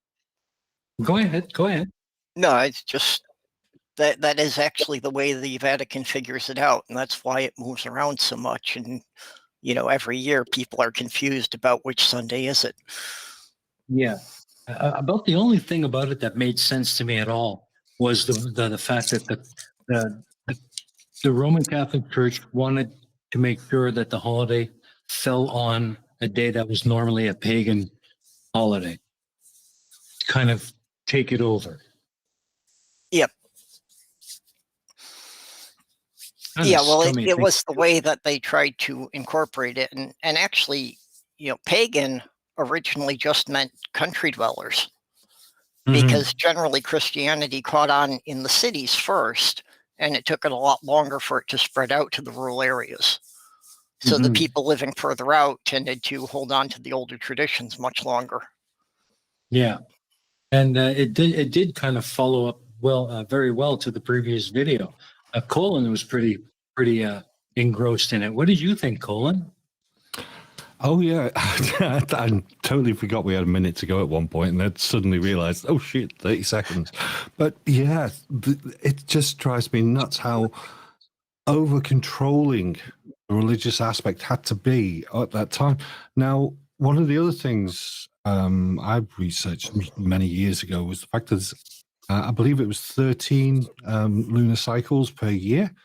S1: Go ahead. Go ahead.
S5: No, it's just that is actually the way the Vatican figures it out, and that's why it moves around so much. And every year people are confused about which Sunday is it.
S1: Yeah. About the only thing about it that made sense to me at all was the fact that the the Roman Catholic Church wanted to make sure that the holiday fell on a day that was normally a pagan holiday. Kind of take it over.
S5: Yep.
S1: Kinda
S5: Yeah, well,
S1: scummy
S5: it
S1: thing.
S5: was the way that they tried to incorporate it, and actually, pagan originally just meant country dwellers,
S1: Mhm.
S5: because generally Christianity caught on in the cities first, and it took it a lot longer for it to spread out to the rural areas. So the
S1: Mhm.
S5: people living further out tended to hold on to the older traditions much longer.
S1: Yeah, and it did kind of follow up very well to the previous video. Colin was pretty engrossed in it. What did you think, Colin?
S4: Oh yeah, I totally forgot we had a minute to go at one point, and then suddenly realised, oh shit, 30 seconds. But yeah, it just drives me nuts how over controlling the religious aspect had to be at that time. Now, one of the other things I've researched many years ago was the fact that I believe it was 13 lunar cycles per year.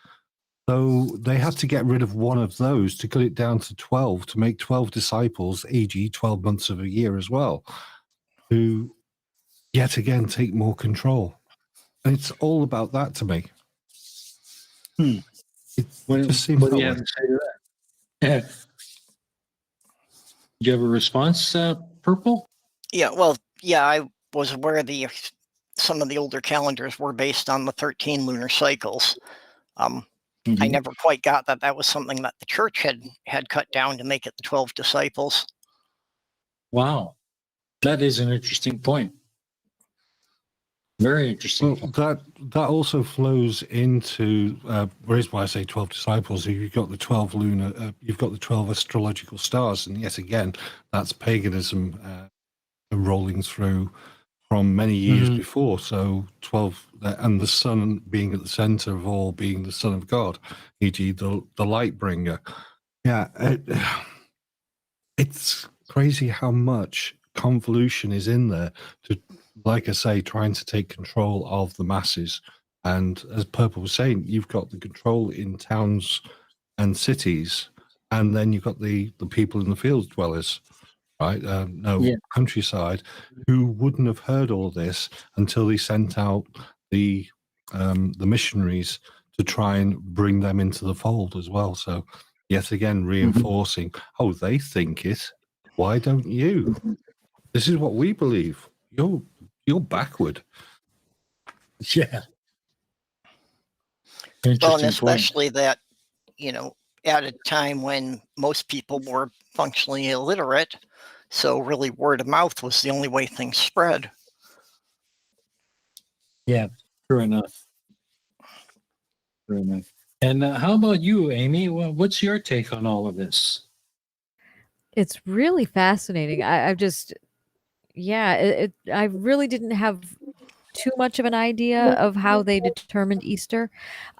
S4: So they had to get rid of one of those to cut it down to 12 to make 12 disciples, e.g., 12 months of a year as well, to yet again take more control. And it's all about that to me. It just seems
S1: What do
S4: that
S1: you have
S4: way.
S1: to say to that? Do you have a response, Purple?
S5: Yeah, well, yeah, I was aware some of the older calendars were based on the 13 lunar cycles. I never quite got that was something that the church had cut down to make it the 12 disciples.
S1: Wow, that is an interesting point. Very interesting.
S4: Well, that also flows into reason why I say 12 disciples. You've got the 12 lunar, you've got the 12 astrological stars, and yet again, that's paganism rolling through from many years before. So 12, and the sun being at the center of all, being the Son of God, e.g., the light bringer. Yeah, it's crazy how much convolution is in there to, like I say, trying to take control of the masses. And as Purple was saying, you've got the control in towns and cities, and then you've got the people in the field dwellers, right? Countryside, who wouldn't have heard all this until they sent out the missionaries to try and bring them into the fold as well. So yet again, reinforcing, oh, they think it. Why don't you? This is what we believe. You're backward.
S1: Yeah.
S5: Well, and especially that, at a time when most people were functionally illiterate, so really word of mouth was the only way things spread.
S1: Yeah, true enough. True enough. And how about you, Aimee? What's your take on all of this?
S3: It's really fascinating. I really didn't have too much of an idea of how they determined Easter.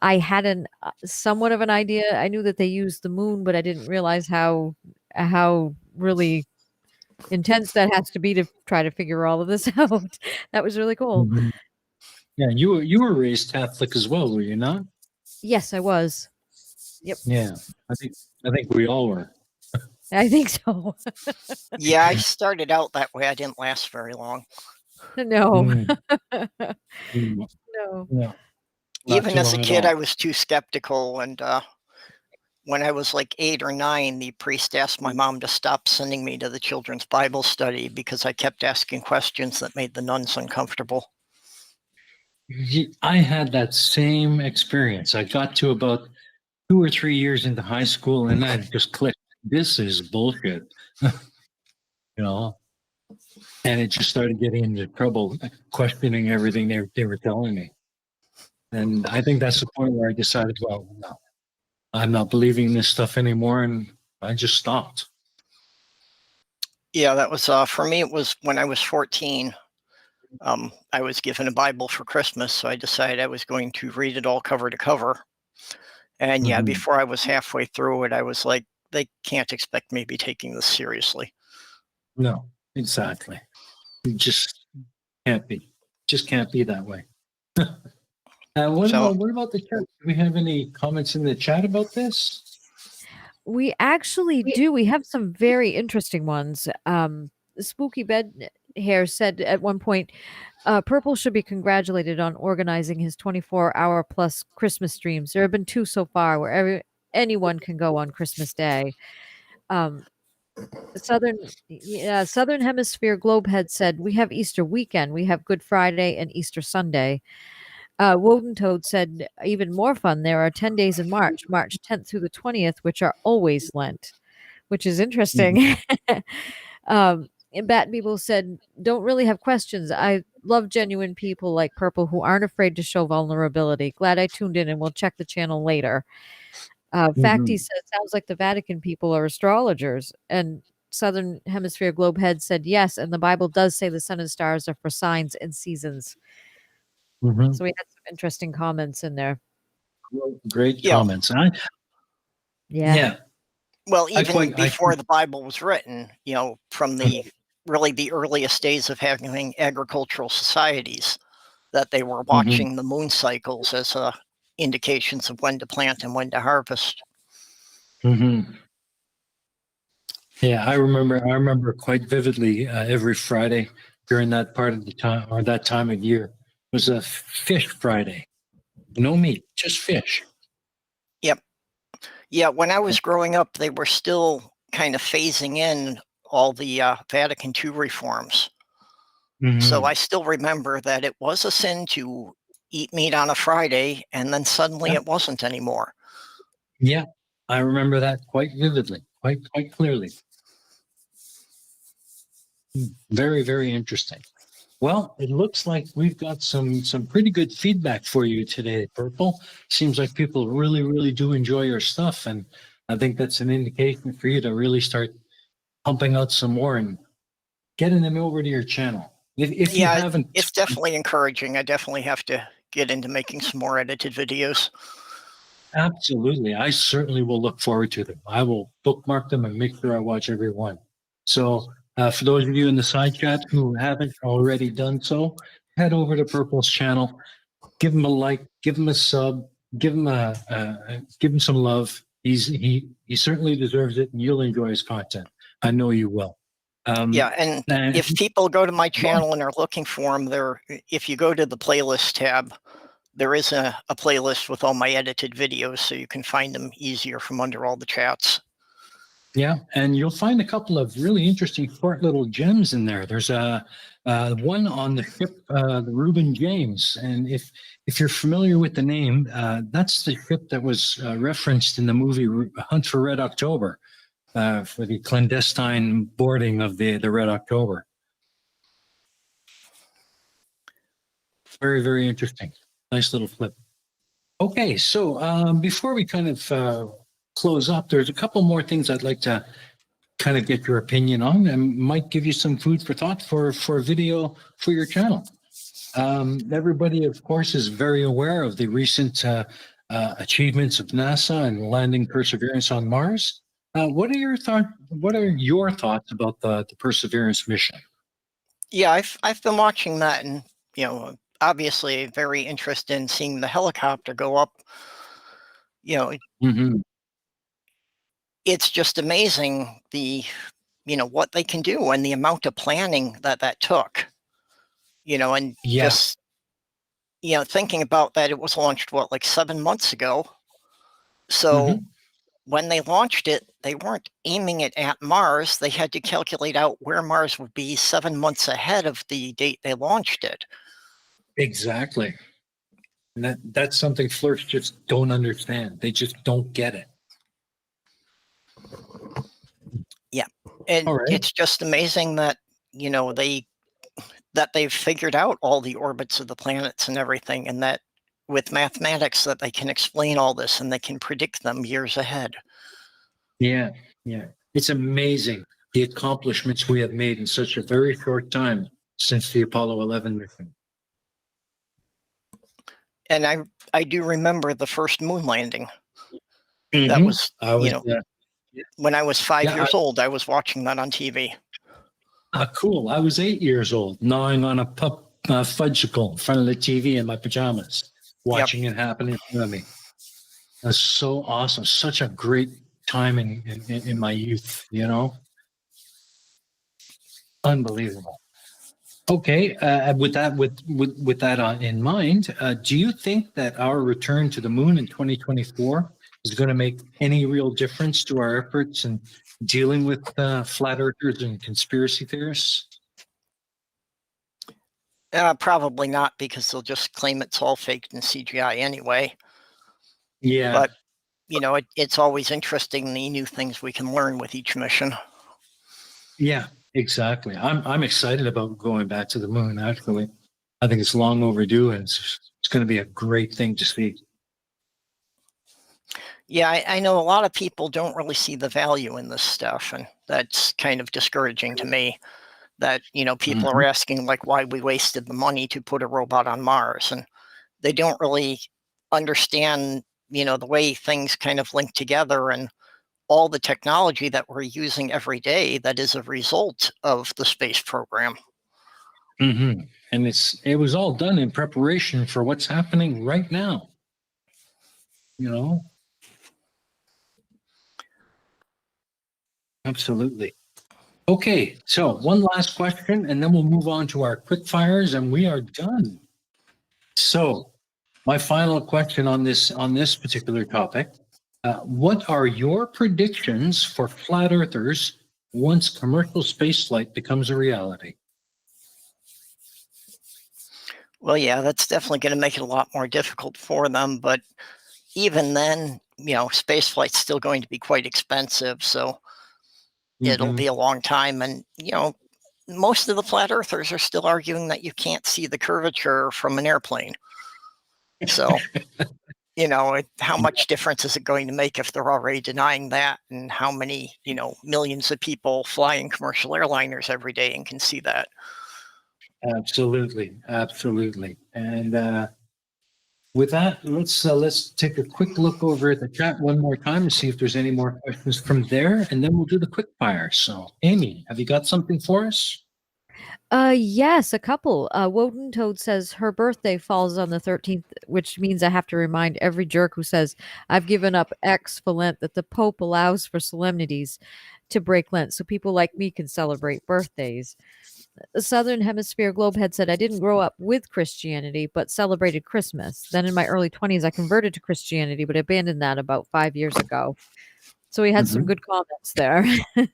S3: I had somewhat of an idea. I knew that they used the moon, but I didn't realize how really intense that has to be to try to figure all of this out. That was really cool.
S1: Yeah, you were raised Catholic as well, were you not?
S3: Yes, I was. Yep.
S1: Yeah, I think we all were.
S3: I think so.
S5: Yeah, I started out that way. I didn't last very long.
S3: No.
S1: No.
S3: No.
S5: Even as a kid, I was too skeptical, and when I was like 8 or 9, the priest asked my mom to stop sending me to the children's Bible study because I kept asking questions that made the nuns uncomfortable.
S1: I had that same experience. I got to about 2 or 3 years into high school, and I just clicked. This is bullshit, And it just started getting into trouble, questioning everything they were telling me. And I think that's the point where I decided, well, no, I'm not believing this stuff anymore, and I just stopped.
S5: Yeah, that was for me. It was when I was 14. I was given a Bible for Christmas, so I decided I was going to read it all cover to cover. And yeah,
S1: Mhm.
S5: before I was halfway through it, I was like, they can't expect me to be taking this seriously.
S1: No, exactly. You just can't be. Just can't be that way. What
S5: So
S1: about the chat? Do we have any comments in the chat about this?
S3: We actually do. We have some very interesting ones. Spooky Bed Hair said at one point, Purple should be congratulated on organizing his 24-hour plus Christmas streams. There have been 2 so far where anyone can go on Christmas Day. Southern Hemisphere Globehead said, we have Easter weekend, we have Good Friday and Easter Sunday. Woden Toad said, even more fun, there are 10 days in March 10th through the 20th, which are always Lent, which is interesting. And Bat Beeble said, don't really have questions. I love genuine people like Purple who aren't afraid to show vulnerability. Glad I tuned in and we'll check the channel later. Facty said, sounds like the Vatican people are astrologers. And Southern Hemisphere Globehead said, yes, and the Bible does say the sun and stars are for signs and seasons.
S1: Mhm.
S3: So we had some interesting comments in there.
S1: Great
S5: Yeah.
S1: comments.
S3: Yeah.
S5: well, even
S1: I
S5: before the Bible was written, from the really the earliest days of having agricultural societies, that they were watching the moon cycles as indications of when to plant and when to harvest.
S1: Mhm. Yeah, I remember quite vividly every Friday during that part of the time or that time of year was a fish Friday. No meat, just fish.
S5: Yep. Yeah, when I was growing up, they were still kind of phasing in all the Vatican II reforms. So
S1: Mhm.
S5: I still remember that it was a sin to eat meat on a Friday, and then suddenly
S1: Yeah.
S5: it wasn't anymore.
S1: Yeah, I remember that quite vividly, quite clearly. Very, very interesting. Well, it looks like we've got some pretty good feedback for you today, Purple. Seems like people really, really do enjoy your stuff, and I think that's an indication for you to really start pumping out some more and getting them over to your channel. If you
S5: Yeah,
S1: haven't,
S5: it's definitely encouraging. I definitely have to get into making some more edited videos.
S1: absolutely, I certainly will look forward to them. I will bookmark them and make sure I watch every one. So, for those of you in the side chat who haven't already done so, head over to Purple's channel, give him a like, give him a sub, give him some love. He certainly deserves it, and you'll enjoy his content. I know you will.
S5: Yeah, and if people go to my channel and are looking for them, if you go to the playlist tab, there is a playlist with all my edited videos, so you can find them easier from under all the chats.
S1: Yeah, and you'll find a couple of really interesting short little gems in there. There's a one on the ship, the Reuben James, and if you're familiar with the name, that's the ship that was referenced in the movie Hunt for Red October, for the clandestine boarding of the Red October. Very, very interesting. Nice little flip. Okay, so before we kind of close up, there's a couple more things I'd like to kind of get your opinion on and might give you some food for thought for a video for your channel. Everybody, of course, is very aware of the recent achievements of NASA and landing Perseverance on Mars. What are your thoughts about the Perseverance mission?
S5: Yeah, I've been watching that, and obviously very interested in seeing the helicopter go up.
S1: Mm-hmm.
S5: It's just amazing what they can do and the amount of planning that took. And
S1: Yeah.
S5: just thinking about that, it was launched like 7 months ago. So when they launched it, they weren't aiming it at Mars. They had to calculate out where Mars would be 7 months ahead of the date they launched it.
S1: Exactly. And that's something flirts just don't understand. They just don't get it.
S5: Yeah. And
S1: All right.
S5: it's just amazing that, they've figured out all the orbits of the planets and everything, and that with mathematics that they can explain all this and they can predict them years ahead.
S1: Yeah, yeah. It's amazing the accomplishments we have made in such a very short time. since the Apollo 11 mission.
S5: And I do remember the first moon landing. That
S1: Mhm.
S5: was, you know, when I was 5
S1: Yeah,
S5: years old, I was watching that on TV.
S1: Cool. I was 8 years old, gnawing on a fudgicle in front of the TV in my pajamas, watching it happen in front of me. That's so awesome. Such a great time in my youth, you know? Unbelievable. Okay, with that in mind, do you think that our return to the moon in 2024 is going to make any real difference to our efforts in dealing with flat earthers and conspiracy theorists?
S5: Probably not, because they'll just claim it's all faked and CGI anyway.
S1: Yeah.
S5: But, you know, it's always interesting, the new things we can learn with each mission.
S1: Yeah, exactly. I'm excited about going back to the moon, actually. I think it's long overdue, and it's going to be a great thing to see.
S5: Yeah, I know a lot of people don't really see the value in this stuff, and that's kind of discouraging to me. That, you know, people are asking, like, why we wasted the money to put a robot on Mars, and they don't really understand, you know, the way things kind of link together, and all the technology that we're using every day that is a result of the space program.
S1: And it was all done in preparation for what's happening right now. You know? Absolutely. Okay, so one last question, and then we'll move on to our quick fires, and we are done. So, my final question on this particular topic: what are your predictions for flat earthers once commercial spaceflight becomes a reality?
S5: Well, yeah, that's definitely going to make it a lot more difficult for them. But even then, you know, space flight's still going to be quite expensive. So it'll be a long time. And, you know, most of the flat earthers are still arguing that you can't see the curvature from an airplane. So, you know, how much difference is it going to make if they're already denying that? And how many, you know, millions of people fly in commercial airliners every day and can see that?
S1: Absolutely, absolutely. And with that, let's take a quick look over at the chat one more time and see if there's any more questions from there, and then we'll do the quick fire. So, Aimee, have you got something for us?
S3: Yes, a couple. Woden Toad says her birthday falls on the 13th, which means I have to remind every jerk who says I've given up X for Lent that the Pope allows for solemnities to break Lent so people like me can celebrate birthdays. Southern Hemisphere Globehead said I didn't grow up with Christianity, but celebrated Christmas. Then in my early 20s, I converted to Christianity, but abandoned that about 5 years ago. So we had some good comments there.
S1: Very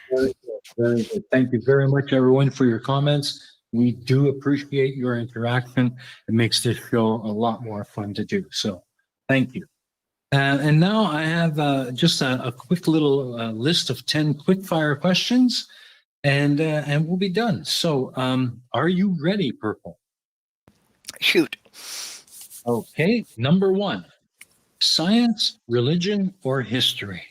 S1: good. Very good. Thank you very much, everyone, for your comments. We do appreciate your interaction. It makes this show a lot more fun to do. So thank you. And now I have just a quick little list of 10 quick fire questions, and we'll be done. So are you ready, Purple?
S5: Shoot.
S1: Okay. Number one, science, religion, or history?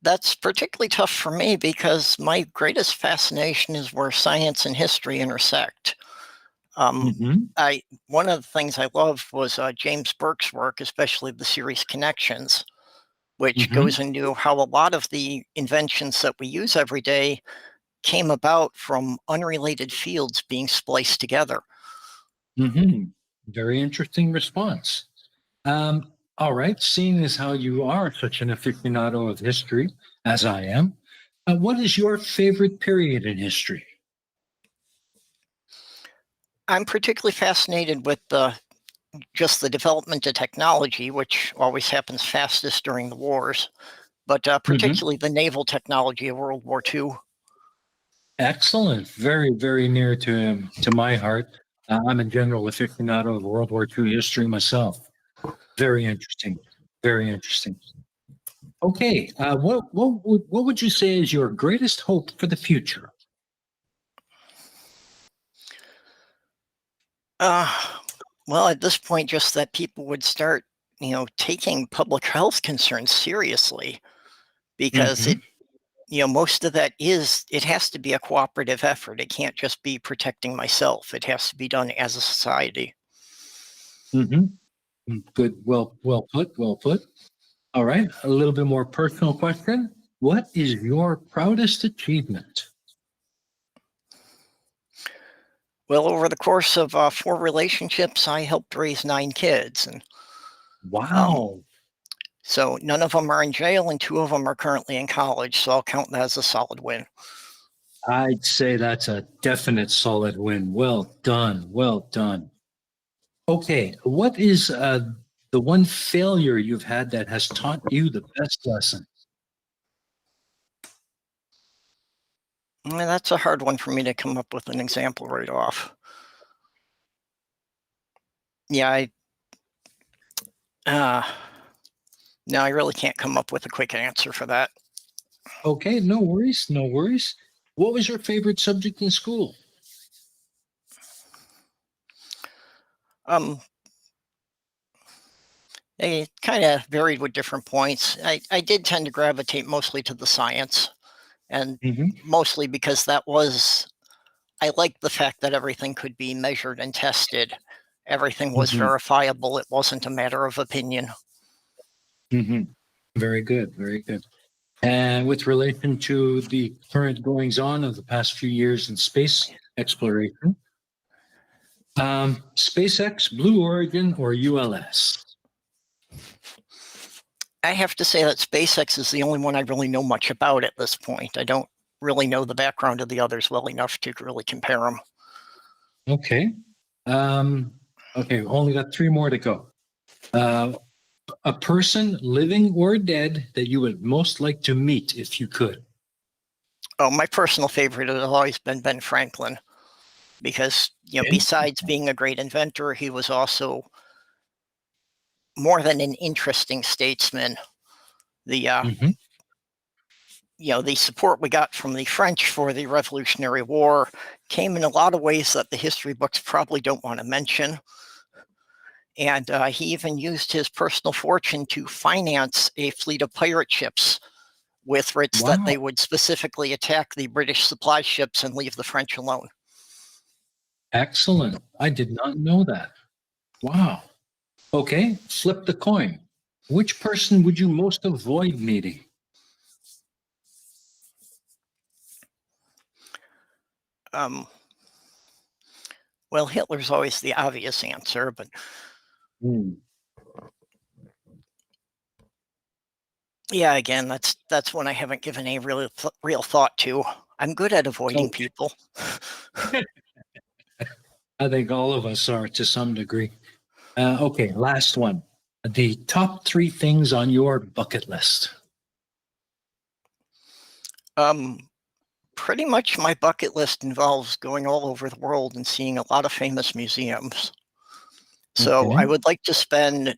S5: That's particularly tough for me because my greatest fascination is where science and history intersect. One of the things I loved was James Burke's work, especially the series Connections, which goes into how a lot of the inventions that we use every day came about from unrelated fields being spliced together.
S1: Very interesting response. All right, seeing as how you are such an aficionado of history, as I am, what is your favorite period in history?
S5: I'm particularly fascinated with just the development of technology, which always happens fastest during the wars, but particularly the naval technology of World War II.
S1: Excellent. Very, very near to my heart. I'm a general aficionado of World War II history myself. Very interesting. Very interesting. Okay, what would you say is your greatest hope for the future?
S5: Well, at this point, just that people would start, you know, taking public health concerns seriously, because most of that it has to be a cooperative effort. It can't just be protecting myself. It has to be done as a society.
S1: Mm-hmm. Good. Well put. Well put. All right. A little bit more personal question. What is your proudest achievement?
S5: Well, over the course of 4 relationships, I helped raise 9 kids. And
S1: Wow.
S5: so none of them are in jail and 2 of them are currently in college. So I'll count that as a solid win.
S1: I'd say that's a definite solid win. Well done. Well done. Okay. What is the one failure you've had that has taught you the best lesson?
S5: That's a hard one for me to come up with an example right off. Yeah, no, I really can't come up with a quick answer for that.
S1: Okay. No worries. No worries. What was your favorite subject in school?
S5: They kind of varied with different points. I did tend to gravitate mostly to the science, and mostly because I liked the fact that everything could be measured and tested. Everything was verifiable. It wasn't a matter of opinion.
S1: Very good. Very good. And with relation to the current goings on of the past few years in space exploration, SpaceX, Blue Origin, or ULS?
S5: I have to say that SpaceX is the only one I really know much about at this point. I don't really know the background of the others well enough to really compare them.
S1: Okay. Okay, only got 3 more to go. A person, living or dead, that you would most like to meet if you could.
S5: Oh, my personal favorite has always been Ben Franklin, because besides being a great inventor, he was also more than an interesting statesman. The the support we got from the French for the Revolutionary War came in a lot of ways that the history books probably don't want to mention. And he even used his personal fortune to finance a fleet of pirate ships with writs that they would specifically attack the British supply ships and leave the French alone.
S1: Excellent. I did not know that. Wow. Okay, flip the coin. Which person would you most avoid meeting?
S5: Well, Hitler's always the obvious answer, but yeah, again, that's one I haven't given a real thought to. I'm good at avoiding people.
S1: I think all of us are to some degree. Okay, last one. The top 3 things on your bucket list.
S5: Pretty much my bucket list involves going all over the world and seeing a lot of famous museums. So I would like to spend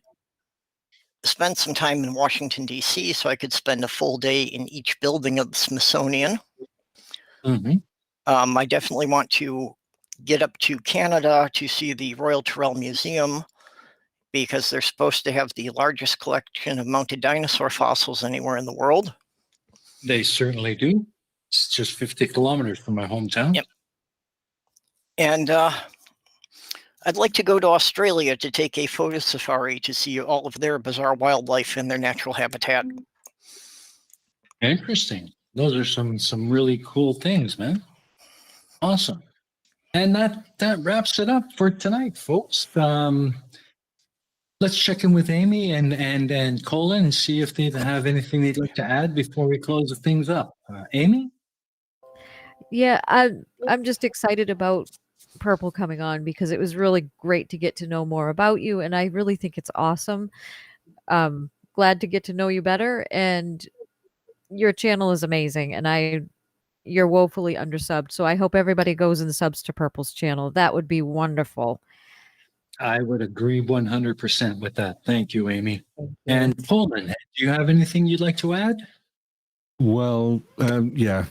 S5: some time in Washington, D.C., so I could spend a full day in each building of the Smithsonian. I definitely want to get up to Canada to see the Royal Tyrrell Museum, because they're supposed to have the largest collection of mounted dinosaur fossils anywhere in the world.
S1: They certainly do. It's just 50 kilometers from my hometown.
S5: Yep. And I'd like to go to Australia to take a photo safari to see all of their bizarre wildlife in their natural habitat.
S1: Interesting. Those are some really cool things, man. Awesome. And that wraps it up for tonight, folks. Let's check in with Aimee and Colin and see if they have anything they'd like to add before we close things up. Aimee?
S3: Yeah, I'm just excited about Purple coming on, because it was really great to get to know more about you, and I really think it's awesome. Glad to get to know you better, and your channel is amazing, and you're woefully undersubbed, so I hope everybody goes and subs to Purple's channel. That would be wonderful.
S1: I would agree 100% with that. Thank you, Aimee. And Colin, do you have anything you'd like to add?
S4: Well, yeah.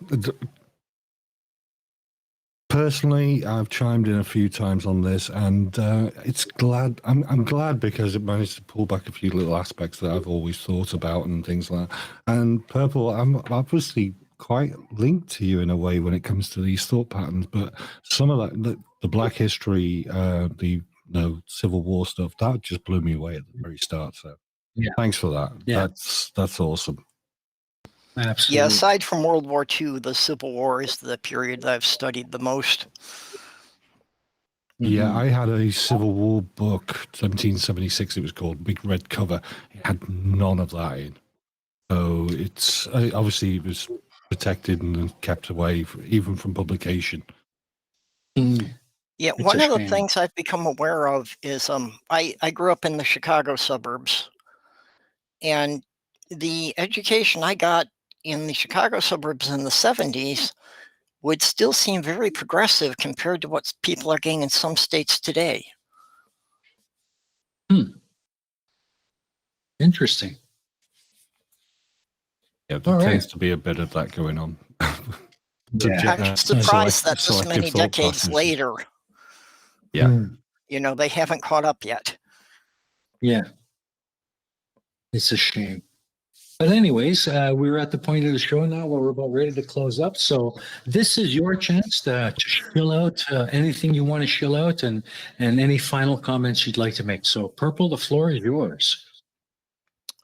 S4: Personally, I've chimed in a few times on this, and I'm glad because it managed to pull back a few little aspects that I've always thought about and things like that. And Purple, I'm obviously quite linked to you in a way when it comes to these thought patterns. But some of that, the Black history, the Civil War stuff, that just blew me away at the very start. So thanks for that.
S1: Yeah.
S4: That's awesome.
S1: Absolutely.
S5: Yeah, aside from World War II, the Civil War is the period that I've studied the most.
S4: Yeah, I had a Civil War book, 1776 it was called, big red cover. It had none of that in. So it's obviously it was protected and kept away even from publication.
S5: Yeah, one of the things I've become aware of is I grew up in the Chicago suburbs, and the education I got in the Chicago suburbs in the 70s would still seem very progressive compared to what people are getting in some states today.
S1: Interesting.
S4: Yeah, there tends to be a bit of that going on.
S5: I'm surprised that this many decades later, you know, they haven't caught up yet.
S1: Yeah. It's a shame. But anyways, we're at the point of the show now where we're about ready to close up. So this is your chance to chill out anything you want to chill out and any final comments you'd like to make. So Purple, the floor is yours.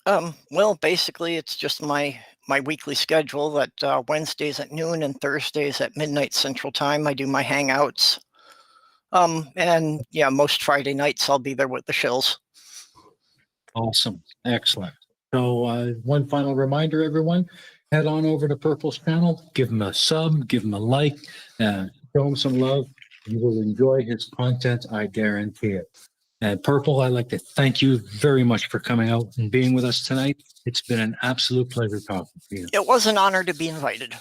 S5: Well, basically, it's just my weekly schedule that Wednesdays at noon and Thursdays at midnight Central Time, I do my hangouts. And yeah, most Friday nights I'll be there with the Shills.
S1: Awesome. Excellent. So one final reminder, everyone, head on over to Purple's channel, give him a sub, give him a like, show him some love. You will enjoy his content, I guarantee it. And Purple, I'd like to thank you very much for coming out and being with us tonight. It's been an absolute pleasure talking to you.
S5: It was an honor to be invited.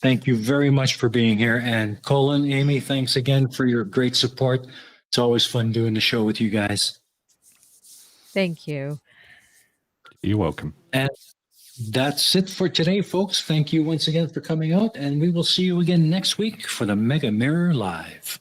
S1: Thank you very much for being here. And Colin, Aimee, thanks again for your great support. It's always fun doing the show with you guys.
S3: Thank you.
S4: You're welcome.
S1: And that's it for today, folks. Thank you once again for coming out, and we will see you again next week for the Mega Mirror Live.